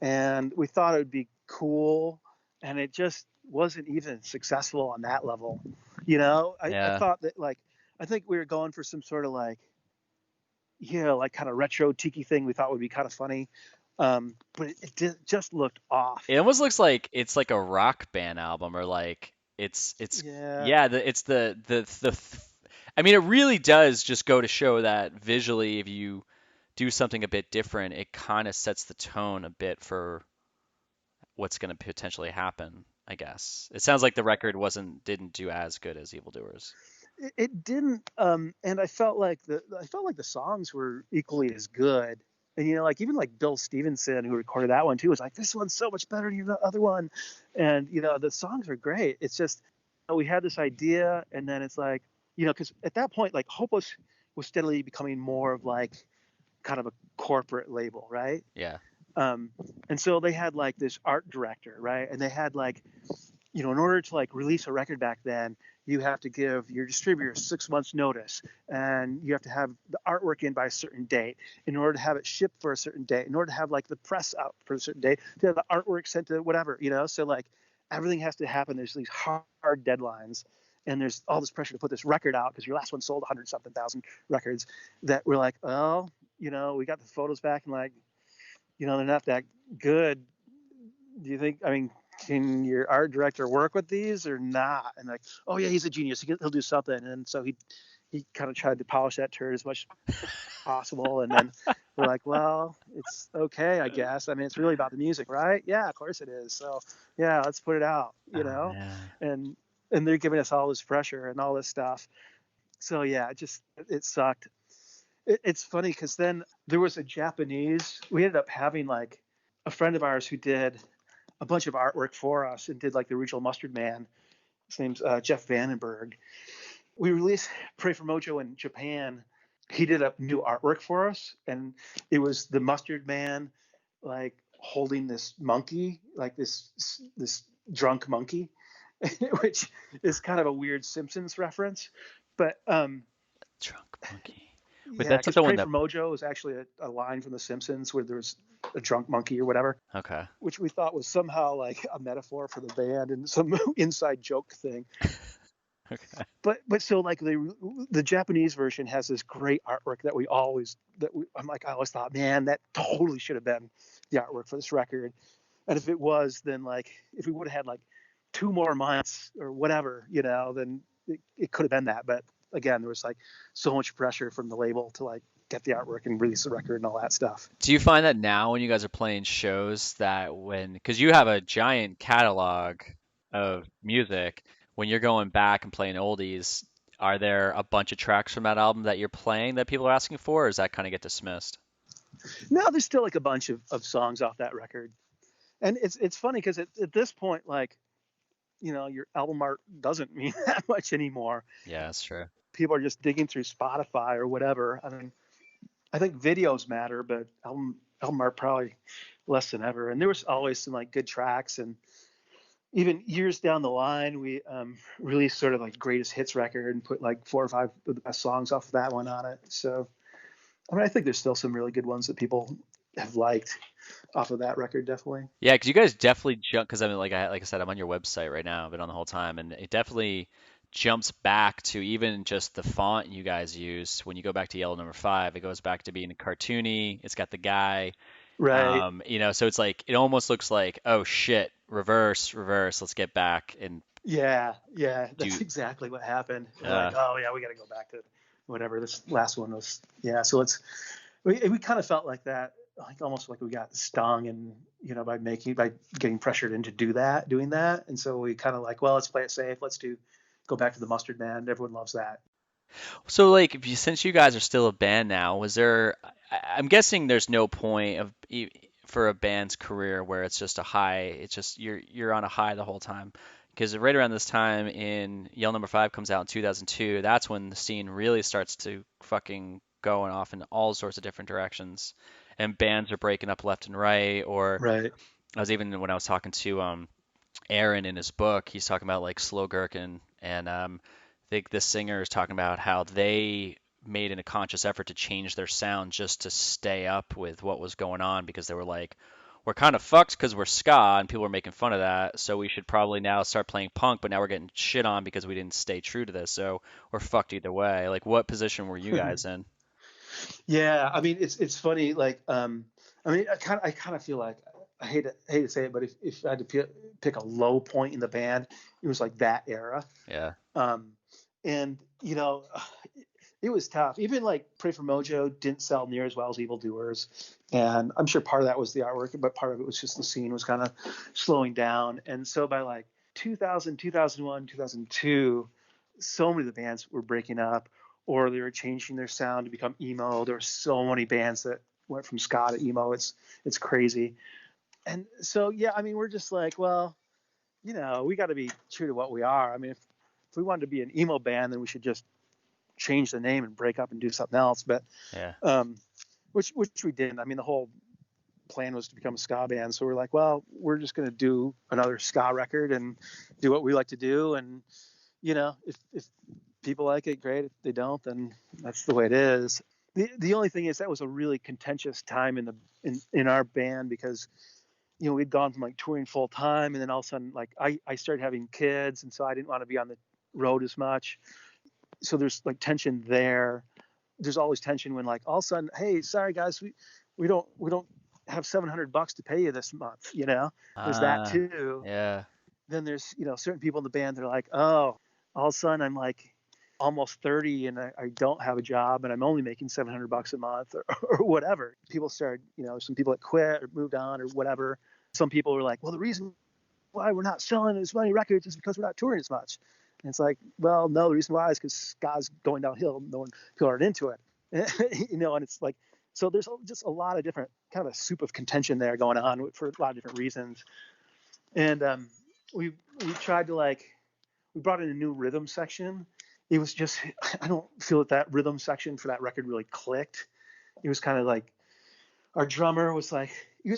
and we thought it would be cool, and it just wasn't even successful on that level. I Yeah. thought that like, I think we were going for some sort of like, like kind of retro tiki thing we thought would be kind of funny, but just looked off. It almost looks like it's like a rock band album, or like it's Yeah. yeah, it's the I mean, it really does just go to show that visually, if you do something a bit different, it kind of sets the tone a bit for what's going to potentially happen, I guess. It sounds like the record didn't do as good as Evildoers. It didn't, and I felt like the songs were equally as good. And like even like Bill Stevenson, who recorded that one too, was like, "This one's so much better than the other one," and the songs are great. It's just we had this idea, and then it's like because at that point, like Hopeless was steadily becoming more of like kind of a corporate label, right? Yeah. Um, and so they had like this art director, right? And they had like in order to like release a record back then, you have to give your distributor 6 months notice, and you have to have the artwork in by a certain date in order to have it shipped for a certain date, in order to have like the press out for a certain date, to have the artwork sent to whatever, so like everything has to happen. There's these hard deadlines, and there's all this pressure to put this record out because your last one sold 100 something thousand records. That we're like, oh, we got the photos back, and like, they're not that good. Do you think, I mean, can your art director work with these or not? And like, oh yeah, he's a genius. He'll do something. And so he kind of tried to polish that turd as much as possible. And then we're like, well, it's okay, I guess. I mean, it's really about the music, right? Yeah, of course it is. So yeah, let's put it out, Oh, man. and they're giving us all this pressure and all this stuff. So yeah, it sucked. It's funny because then there was a Japanese, we ended up having like a friend of ours who did a bunch of artwork for us and did like the original Mustard Man. His name's Jeff Vandenberg. We released Pray for Mojo in Japan. He did a new artwork for us, and it was the Mustard Man, like holding this monkey, like this drunk monkey, which is kind of a weird Simpsons reference. But Drunk Monkey. Wait, yeah, that's because the one Pray that. for Mojo is actually a line from The Simpsons where there's a drunk monkey or whatever, Okay. which we thought was somehow like a metaphor for the band and some inside joke thing. Okay. But so like the Japanese version has this great artwork I'm like, I always thought, man, that totally should have been the artwork for this record. And if it was, then like if we would have had like 2 more months or whatever, then it could have been that. But again, there was like so much pressure from the label to like get the artwork and release the record and all that stuff. Do you find that now when you guys are playing shows that because you have a giant catalog of music, when you're going back and playing oldies, are there a bunch of tracks from that album that you're playing that people are asking for, or does that kind of get dismissed? No, there's still like a bunch of songs off that record. And it's funny because at this point, like, your album art doesn't mean that much anymore. Yeah, that's true. People are just digging through Spotify or whatever. I mean, I think videos matter, but album art probably less than ever. And there was always some like good tracks, and even years down the line, we released sort of like greatest hits record and put like 4 or 5 of the best songs off of that one on it. So I mean, I think there's still some really good ones that people have liked off of that record, definitely. Yeah, because you guys definitely jump. Because I mean, like I said, I'm on your website right now. I've been on the whole time, and it definitely jumps back to even just the font you guys use. When you go back to Yellow Number Five, it goes back to being cartoony. It's got the guy. Right. So it's like it almost looks like, oh shit, reverse, reverse. Let's get back and Yeah, do. that's exactly what happened. We're like, Uh, oh yeah, we got to go back to whatever this last one was. Yeah, so we kind of felt like that, like almost like we got stung, and by getting pressured into doing that, and so we kind of like, well, let's play it safe. Go back to the Mustard Man. Everyone loves that. so like, since you guys are still a band now, was there? I'm guessing there's no point for a band's career where it's just a high. It's just you're on a high the whole time. Because right around this time in Yell Number Five comes out in 2002, that's when the scene really starts to fucking going off in all sorts of different directions, and bands are breaking up left and right. Or Right. I was even when I was talking to Aaron in his book, he's talking about like Slow Gherkin, and I think the singer is talking about how they made a conscious effort to change their sound just to stay up with what was going on because they were like, we're kind of fucked because we're ska and people are making fun of that, so we should probably now start playing punk, but now we're getting shit on because we didn't stay true to this, so we're fucked either way. Like, what position were you guys in? Yeah, I mean, it's funny. Like, I mean, I kind of feel like I hate to say it, but if I had to pick a low point in the band, it was like that era. Yeah. Um, And, it was tough. Even like Pray for Mojo didn't sell near as well as Evil Doers. And I'm sure part of that was the artwork, but part of it was just the scene was kind of slowing down. And so by like 2000, 2001, 2002, so many of the bands were breaking up or they were changing their sound to become emo. There were so many bands that went from ska to emo. It's crazy. And so, yeah, I mean, we're just like, well, we got to be true to what we are. I mean, if we wanted to be an emo band, then we should just change the name and break up and do something else. But Yeah. which we didn't. I mean, the whole plan was to become a ska band. So we're like, well, we're just going to do another ska record and do what we like to do. And if people like it, great. If they don't, then that's the way it is. The only thing is that was a really contentious time in our band because we'd gone from like touring full time, and then all of a sudden, like I started having kids, and so I didn't want to be on the road as much. So there's like tension there. There's always tension when like all of a sudden, hey, sorry guys, we don't have $700 to pay you this month. There's that too. Yeah. Then there's certain people in the band that are like, oh, all of a sudden I'm like almost 30 and I don't have a job and I'm only making $700 a month or whatever. People started, some people that quit or moved on or whatever. Some people were like, well, the reason why we're not selling as many records is because we're not touring as much. And it's like, well, no, the reason why is because ska's going downhill. No one, people aren't into it, and it's like, so there's just a lot of different kind of a soup of contention there going on for a lot of different reasons. And we tried to we brought in a new rhythm section. It was just, I don't feel that rhythm section for that record really clicked. It was kind of like, our drummer was like,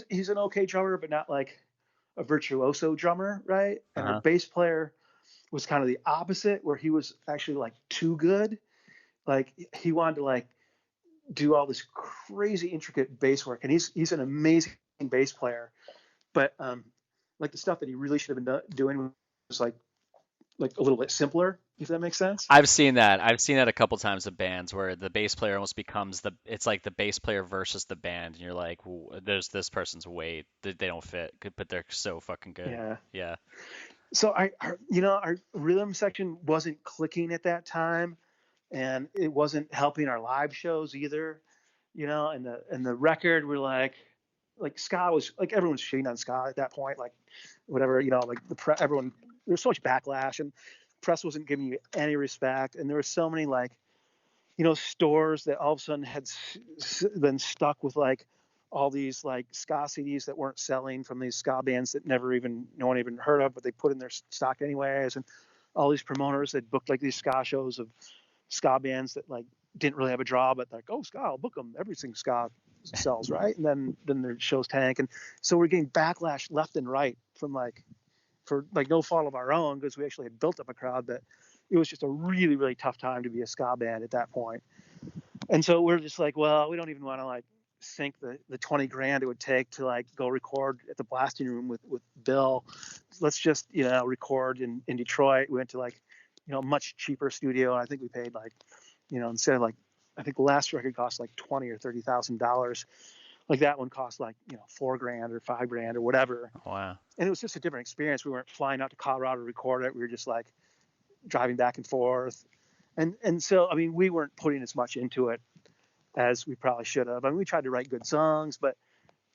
he's an okay drummer, but not like a virtuoso drummer, right? And our bass player was kind of the opposite, where he was actually like too good. Like he wanted to like do all this crazy intricate bass work, and he's an amazing bass player, but like the stuff that he really should have been doing was like a little bit simpler, if that makes sense. I've seen that. I've seen that a couple times in bands where the bass player almost becomes it's like the bass player versus the band, and you're like, there's this person's weight that they don't fit, but they're so fucking good. Yeah. Yeah. So our rhythm section wasn't clicking at that time, and it wasn't helping our live shows either. And the record, we're like ska was like, everyone was shitting on ska at that point, like whatever, like everyone, there was so much backlash, and press wasn't giving you any respect, and there were so many like stores that all of a sudden had been stuck with like all these like ska CDs that weren't selling from these ska bands that no one even heard of, but they put in their stock anyways. And all these promoters that booked like these ska shows of ska bands that like didn't really have a draw, but like, oh, ska, I'll book them. Everything ska sells, right? And then their shows tank. And so we're getting backlash left and right from for no fault of our own, because we actually had built up a crowd, but it was just a really, really tough time to be a ska band at that point. And so we're just like, well, we don't even want to like sink the 20 grand it would take to like go record at the blasting room with Bill. Let's just record in Detroit. We went to like a much cheaper studio, and I think we paid like instead of like, I think the last record cost like $20,000 or $30,000, like that one cost like $4 grand or $5 grand or whatever. Wow. And it was just a different experience. We weren't flying out to Colorado to record it. We were just like driving back and forth, and so I mean, we weren't putting as much into it as we probably should have. I mean, we tried to write good songs, but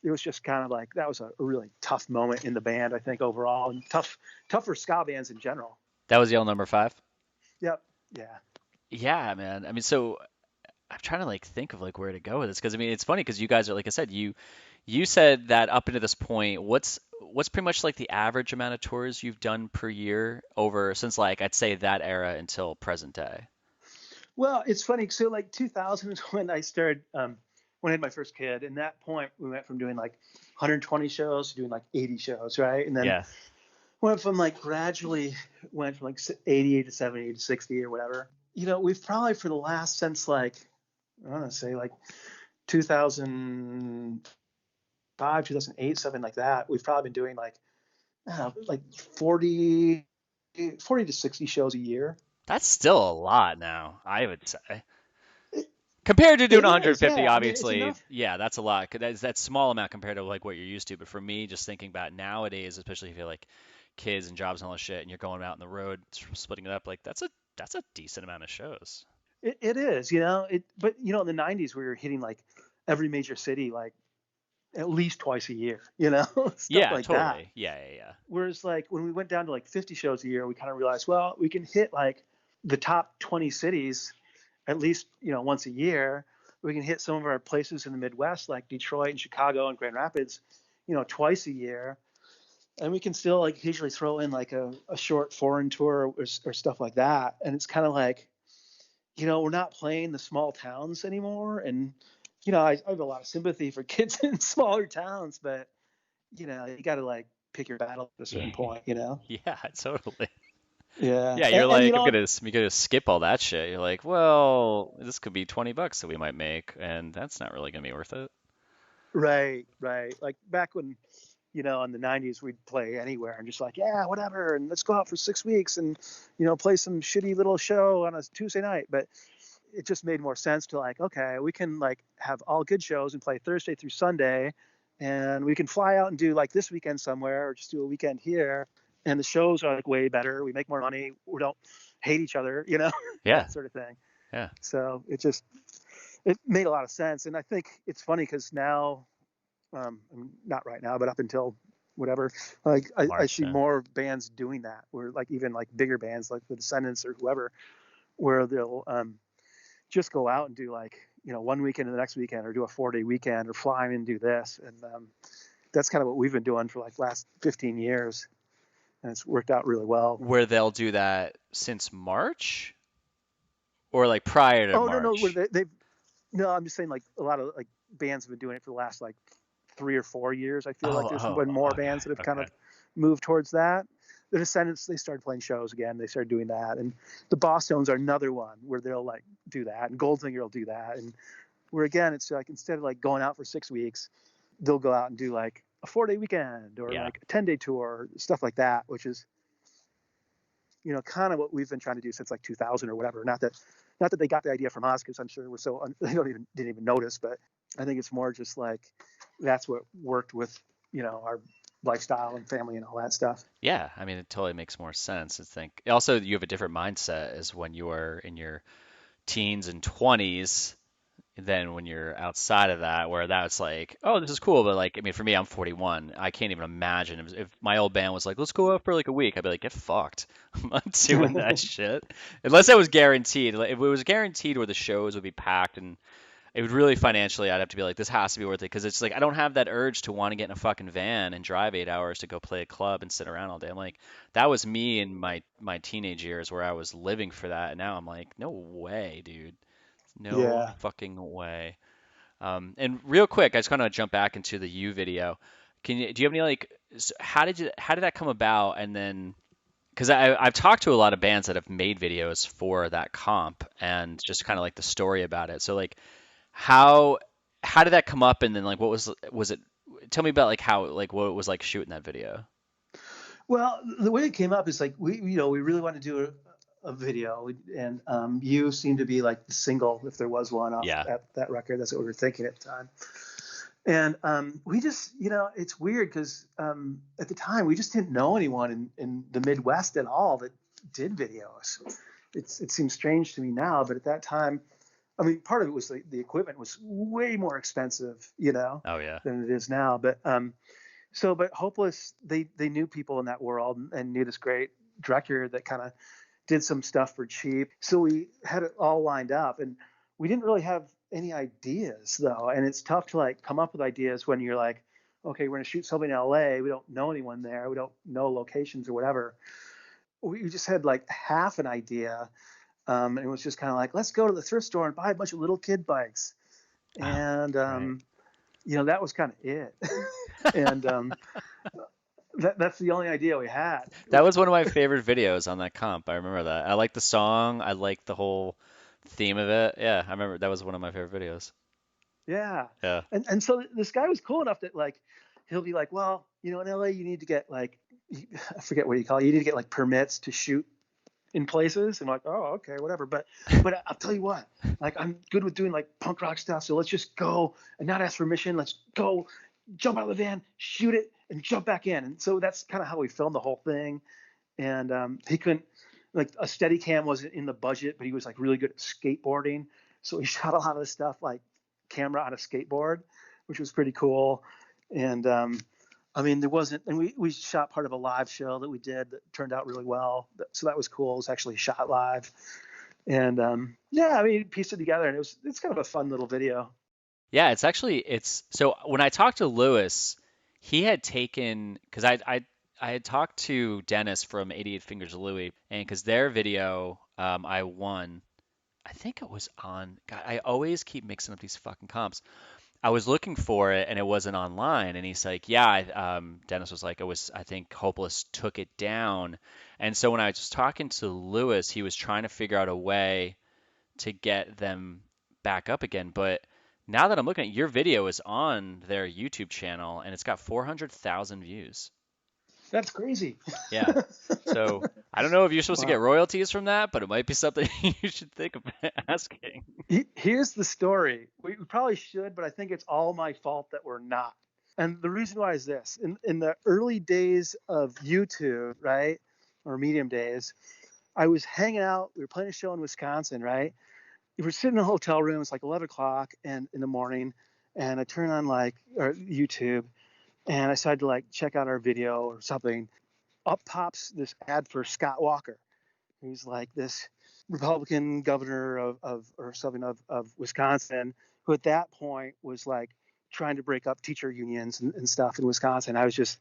it was just kind of like, that was a really tough moment in the band, I think, overall, and tough for ska bands in general. That was Yale number 5? Yep. Yeah. Yeah, man. I mean, so I'm trying to like think of like where to go with this, because I mean, it's funny because you guys are, like I said, you said that up until this point, what's pretty much like the average amount of tours you've done per year over since, like, I'd say that era until present day? Well, it's funny. So like 2000 is when I started, when I had my first kid. And that point, we went from doing like 120 shows to doing like 80 shows, right? And then gradually went from like 80 to 70 to 60 or whatever. We've probably for the last, since like, I want to say like 2005, 2008, something like that, we've probably been doing like 40 to 60 shows a year. That's still a lot now, I would say. Compared to doing 150, yeah. obviously, I mean, yeah, that's a lot. That's small amount compared to like what you're used to. But for me, just thinking about nowadays, especially if you have like kids and jobs and all that shit, and you're going out on the road, splitting it up, like that's that's a decent amount of shows. It is, you know, but you know, in the 90s we were hitting like every major city like at least twice a year, you know, stuff Yeah, like that. totally. Yeah. Whereas like when we went down to like 50 shows a year, we kind of realized, well, we can hit like the top 20 cities at least, you know, once a year. We can hit some of our places in the Midwest like Detroit and Chicago and Grand Rapids, you know, twice a year. And we can still like occasionally throw in like a short foreign tour or stuff like that. And it's kind of like, you know, we're not playing the small towns anymore. And, you know, I have a lot of sympathy for kids in smaller towns, but, you know, you got to like pick your battle at a certain point, you know? Yeah, totally. Yeah. Yeah, you're You like, know, I'm gonna skip all that shit. You're like, well, this could be $20 that we might make, and that's not really gonna be worth it. right. Like back when, you know, in the 90s, we'd play anywhere and just like, yeah, whatever. And let's go out for 6 weeks and, you know, play some shitty little show on a Tuesday night. But it just made more sense to like, okay, we can like have all good shows and play Thursday through Sunday, and we can fly out and do like this weekend somewhere or just do a weekend here. And the shows are like way better. We make more money. We don't hate each other, you know, Yeah, that sort of thing. yeah. So it made a lot of sense. And I think it's funny because now, not right now, but up until whatever, like I March. see more bands doing that, where like even like bigger bands like the Descendants or whoever, where they'll just go out and do like, you know, one weekend and the next weekend, or do a 4-day weekend, or fly in and do this. And that's kind of what we've been doing for like last 15 years. And it's worked out really well. Where they'll do that since March, or like prior to Oh, no, where March. they've, no, I'm just saying like a lot of like bands have been doing it for the last like 3 or 4 years. I feel like there's been more bands that have kind Okay. of moved towards that. The Descendants, they started playing shows again. They started doing that. And the Bosstones are another one where they'll like do that. And Goldfinger will do that. And where again, it's like instead of like going out for 6 weeks, they'll go out and do like a 4-day weekend or Yeah. like a 10-day tour, stuff like that, which is, you know, kind of what we've been trying to do since like 2000 or whatever. Not that they got the idea from us, because I'm sure we're so they didn't even notice, but I think it's more just like that's what worked with, you know, our lifestyle and family and all that stuff. Yeah, I mean, it totally makes more sense. I think also you have a different mindset as when you are in your teens and 20s than when you're outside of that, where that's like, oh, this is cool. But like, I mean, for me, I'm 41. I can't even imagine if my old band was like, let's go out for like a week. I'd be like, get fucked. I'm not doing that shit. Unless it was guaranteed. Like, if it was guaranteed where the shows would be packed and it would really financially, I'd have to be like, this has to be worth it. Because it's like, I don't have that urge to want to get in a fucking van and drive 8 hours to go play a club and sit around all day. I'm like, that was me in my teenage years where I was living for that. And now I'm like, no way, dude. No Yeah. fucking way. And real quick, I just kind of jump back into the U video. Do you have any like, how did that come about? And then, because I've talked to a lot of bands that have made videos for that comp and just kind of like the story about it. So like, how how did that come up? And then like, was it? Tell me about like how like what it was like shooting that video. Well, the way it came up is like we really wanted to do a video, and you seemed to be like the single, if there was one, off Yeah. that record. That's what we were thinking at the time. And we just, you know, it's weird because at the time we just didn't know anyone in the Midwest at all that did videos. It seems strange to me now, but at that time, I mean, part of it was the equipment was way more expensive, you know, Oh yeah. than it is now. But but Hopeless, they knew people in that world and knew this great director that kind of did some stuff for cheap. So we had it all lined up, and we didn't really have any ideas though. And it's tough to like come up with ideas when you're like, okay, we're gonna shoot something in LA. We don't know anyone there. We don't know locations or whatever. We just had like half an idea, and it was just kind of like, let's go to the thrift store and buy a bunch of little kid bikes. Oh, And right. you know, that was kind of it. And that's the only idea we had. That was one of my favorite videos on that comp. I remember that. I like the song. I like the whole theme of it. Yeah, I remember that was one of my favorite videos. Yeah. Yeah. And so this guy was cool enough that like he'll be like, well, you know, in LA you need to get like I forget what you call it. You need to get like permits to shoot in places. And I'm like, oh, okay, whatever. But I'll tell you what, like I'm good with doing like punk rock stuff. So let's just go and not ask permission. Let's go, jump out of the van, shoot it, and jump back in. And so that's kind of how we filmed the whole thing. And he couldn't. like a Steadicam wasn't in the budget, but he was like really good at skateboarding. So he shot a lot of the stuff like camera on a skateboard, which was pretty cool. And I mean, there wasn't, and we shot part of a live show that we did that turned out really well. So that was cool. It was actually shot live. And yeah, I mean, pieced it together, and it's kind of a fun little video. Yeah, it's so when I talked to Lewis, he had taken because I had talked to Dennis from 88 Fingers of Louie, and because their video I won, I think it was on. God, I always keep mixing up these fucking comps. I was looking for it and it wasn't online, and he's like, yeah, Dennis was like, it was, I think Hopeless took it down, and so when I was talking to Lewis, he was trying to figure out a way to get them back up again, but now that I'm looking at your video is on their YouTube channel and it's got 400,000 views. That's crazy. Yeah. So I don't know if you're supposed to get Wow. royalties from that, but it might be something you should think of asking. Here's the story. We probably should, but I think it's all my fault that we're not. And the reason why is this: in the early days of YouTube, right, or medium days, I was hanging out. We were playing a show in Wisconsin, right? We were sitting in a hotel room. It's like 11 o'clock and in the morning, and I turn on like YouTube, and I decided to like check out our video or something. Up pops this ad for Scott Walker. He's like this Republican governor of or something of Wisconsin, who at that point was like trying to break up teacher unions and stuff in Wisconsin. I just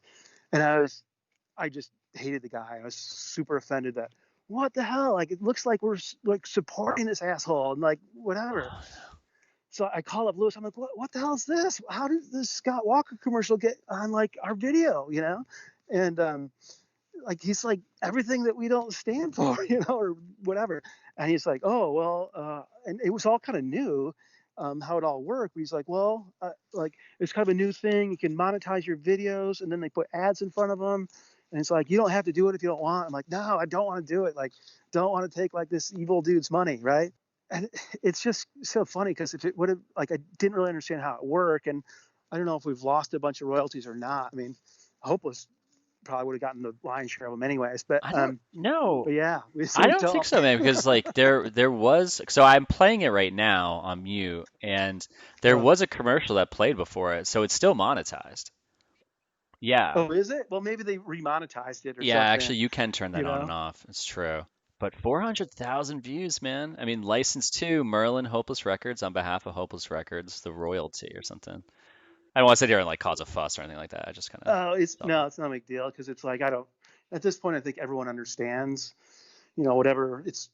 hated the guy. I was super offended that what the hell? Like it looks like we're like supporting this asshole and like whatever. Oh, So I call up Lewis. I'm like, what the hell is this? How did this Scott Walker commercial get on like our video? You know, and like he's like everything that we don't stand for, you know, or whatever. And he's like, oh well, and it was all kind of new, how it all worked. He's like, well, like it's kind of a new thing. You can monetize your videos, and then they put ads in front of them. And it's like you don't have to do it if you don't want. I'm like, no, I don't want to do it. Like, don't want to take like this evil dude's money, right? And it's just so funny because if it would have like I didn't really understand how it worked, and I don't know if we've lost a bunch of royalties or not. I mean, Hopeless probably would have gotten the lion's share of them anyways. I don't know. But yeah, I we don't think don't. so, man, because like there was so I'm playing it right now on mute, and there Oh, was a commercial that played before it, so it's still monetized. Yeah. oh, is it? Well, maybe they remonetized it or Yeah, actually something. you can turn that You on and know? off. It's true. But 400,000 views, man. I mean, licensed to Merlin Hopeless Records on behalf of Hopeless Records, the royalty or something. I don't want to sit here and like cause a fuss or anything like that. I just kind of Oh, it's thought no, it's not a big deal because it's like I don't. At this point, I think everyone understands. You know, whatever. It's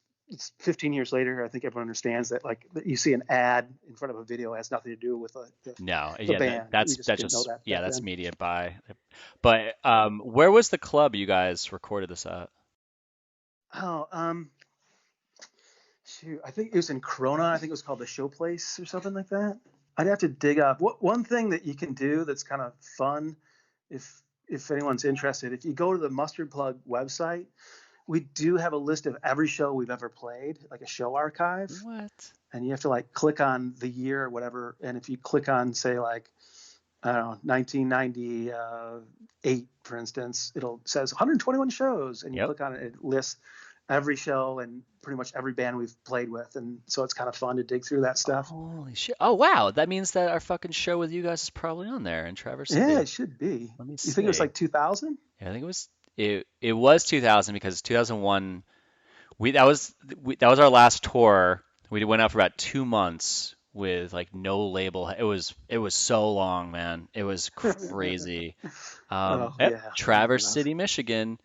15 years later. I think everyone understands that like that you see an ad in front of a video has nothing to do with no, the yeah, band. We just that's didn't know just that yeah, back that's then. media buy. But where was the club you guys recorded this at? Oh, shoot, I think it was in Corona. I think it was called the Showplace or something like that. I'd have to dig up. One thing that you can do that's kind of fun, if anyone's interested, if you go to the Mustard Plug website, we do have a list of every show we've ever played, like a show archive, What? and you have to like click on the year or whatever. And if you click on, say, like I don't know, 1998, for instance, it'll says 121 shows, and you Yep. click on it, it lists every show and pretty much every band we've played with, and so it's kind of fun to dig through that stuff. Holy shit. Oh wow, that means that our fucking show with you guys is probably on there in Traverse Yeah, City. it should be. Let me You think it was see. like 2000? Yeah, I think it was 2000 because 2001 that was our last tour. We went out for about 2 months with like no label. It was so long, man. It was crazy. Oh Yep, yeah, I remember Traverse those. City, Michigan,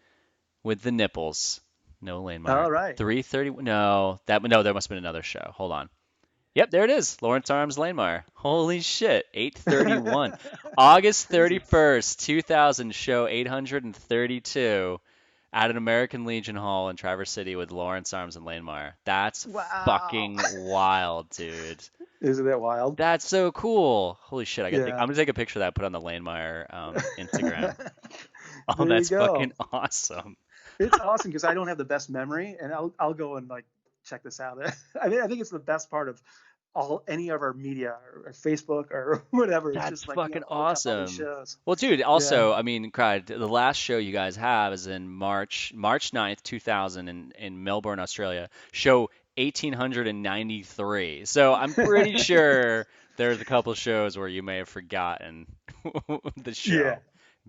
with the nipples. No lane All mark. right. 3:30. No, there must have been another show. Hold on. Yep, there it is. Lawrence Arms Lanemeyer. Holy shit. 8:31. August 31st, 2000, show 832 at an American Legion Hall in Traverse City with Lawrence Arms and Lanemeyer. That's Wow. fucking wild, dude. Isn't that wild? That's so cool. Holy shit, Yeah. I'm gonna take a picture of that, put it on the Lanemeyer Instagram. Oh, There you that's fucking go. awesome. It's awesome because I don't have the best memory, and I'll go and like check this out. I mean, I think it's the best part of any of our media or Facebook or whatever. It's That's just like, fucking oh, come all these awesome. shows. Well, dude, Yeah. also, I mean, God, the last show you guys have is in March 9th, 2000 in Melbourne, Australia. Show 1893. So I'm pretty sure there's a couple shows where you may have forgotten the Yeah. show.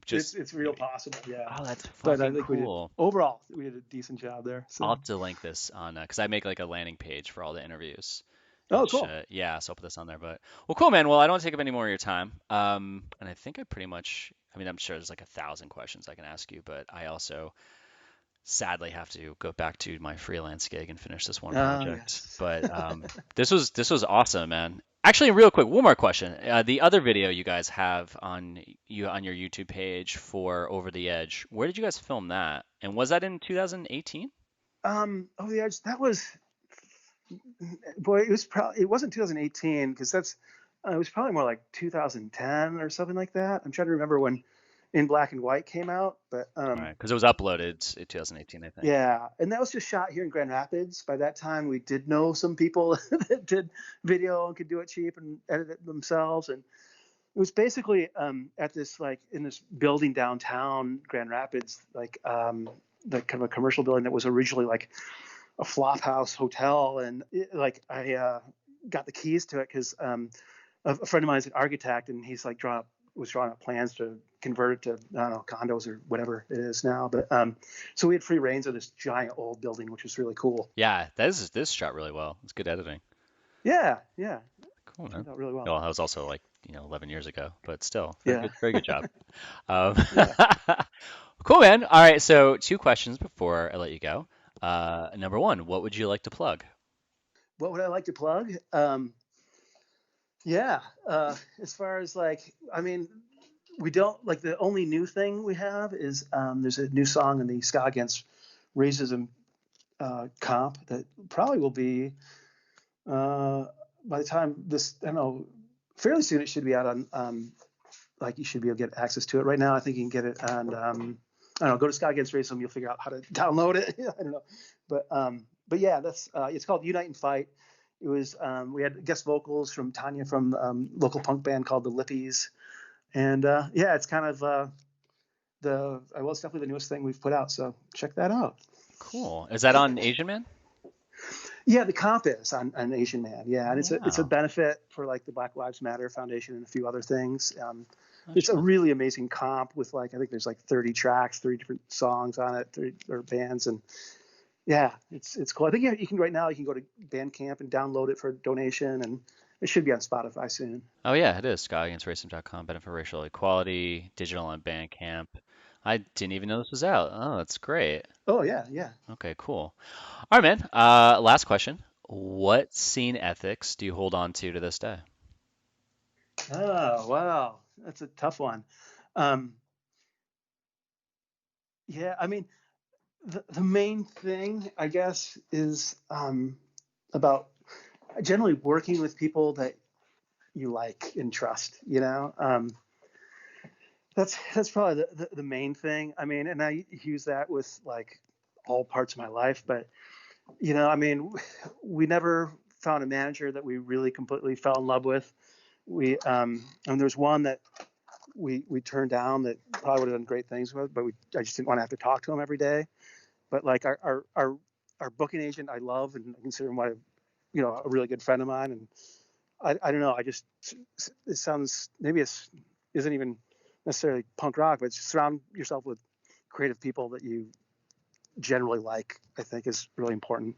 Just It's real possible. Yeah. oh, that's But I fucking think cool. overall, we did a decent job there. I'll So, have to link this on because I make like a landing page for all the interviews. oh, And cool. yeah, so I'll put this on there. But well, cool, man. Well, I don't want to take up any more of your time. And I think I pretty much. I mean, I'm sure there's like 1,000 questions I can ask you, but I also sadly have to go back to my freelance gig and finish this one Oh, project. yes. But this was awesome, man. Actually, real quick, one more question. The other video you guys have on your YouTube page for Over the Edge, where did you guys film that? And was that in 2018? Oh, the Edge, that was, boy, it wasn't 2018 because it was probably more like 2010 or something like that. I'm trying to remember when In Black and White came out, but All right, because it was uploaded in 2018, I think. yeah, and that was just shot here in Grand Rapids. By that time, we did know some people that did video and could do it cheap and edit it themselves. And it was basically at this like in this building downtown Grand Rapids, like kind of a commercial building that was originally like a flop house hotel. And I got the keys to it because a friend of mine is an architect, and he's like was drawing up plans to convert it to, I don't know, condos or whatever it is now. But so we had free reigns of this giant old building, which was really cool. Yeah, this shot really well. It's good editing. Yeah, yeah, Cool, man. turned out really well. Well, that was also like 11 years ago, but still, Yeah, very good job. Um, yeah. cool, man. All right, so two questions before I let you go. Number one, what would you like to plug? What would I like to plug? Yeah, as far as like, I mean, we don't like the only new thing we have is there's a new song in the Ska Against Racism comp that probably will be by the time this, I don't know, fairly soon it should be out on like you should be able to get access to it. Right now, I think you can get it on I don't know, go to Ska Against Racism, you'll figure out how to download it. I don't know, but yeah, that's it's called Unite and Fight. It was we had guest vocals from Tanya from local punk band called the Lippies, and yeah, it's kind of well, it's definitely the newest thing we've put out. So check that out. Cool. Is that on Asian Man? Yeah, the comp is on Asian Man. Yeah, and Oh, it's a wow. benefit for like the Black Lives Matter Foundation and a few other things. Oh, It's a shit. really amazing comp with like I think there's like 30 tracks, 30 different songs on it, 30 or bands, and yeah, it's cool. I think you can right now you can go to Bandcamp and download it for a donation, and it should be on Spotify soon. Oh, yeah, it is. SkyAgainstRacism.com, benefit for racial equality, digital on Bandcamp. I didn't even know this was out. Oh, that's great. Oh yeah, yeah. Okay, cool. All right, man. Last question. What scene ethics do you hold on to this day? Oh wow, that's a tough one. Um, yeah, I mean the main thing I guess is about generally working with people that you like and trust. That's probably the main thing. I mean, and I use that with like all parts of my life, but I mean, we never found a manager that we really completely fell in love with. And there's one that we turned down that probably would have done great things with, but I just didn't want to have to talk to him every day. But like our booking agent, I love and I consider him a really good friend of mine. And I don't know, it sounds maybe isn't even necessarily punk rock, but surround yourself with creative people that you generally like. I think is really important.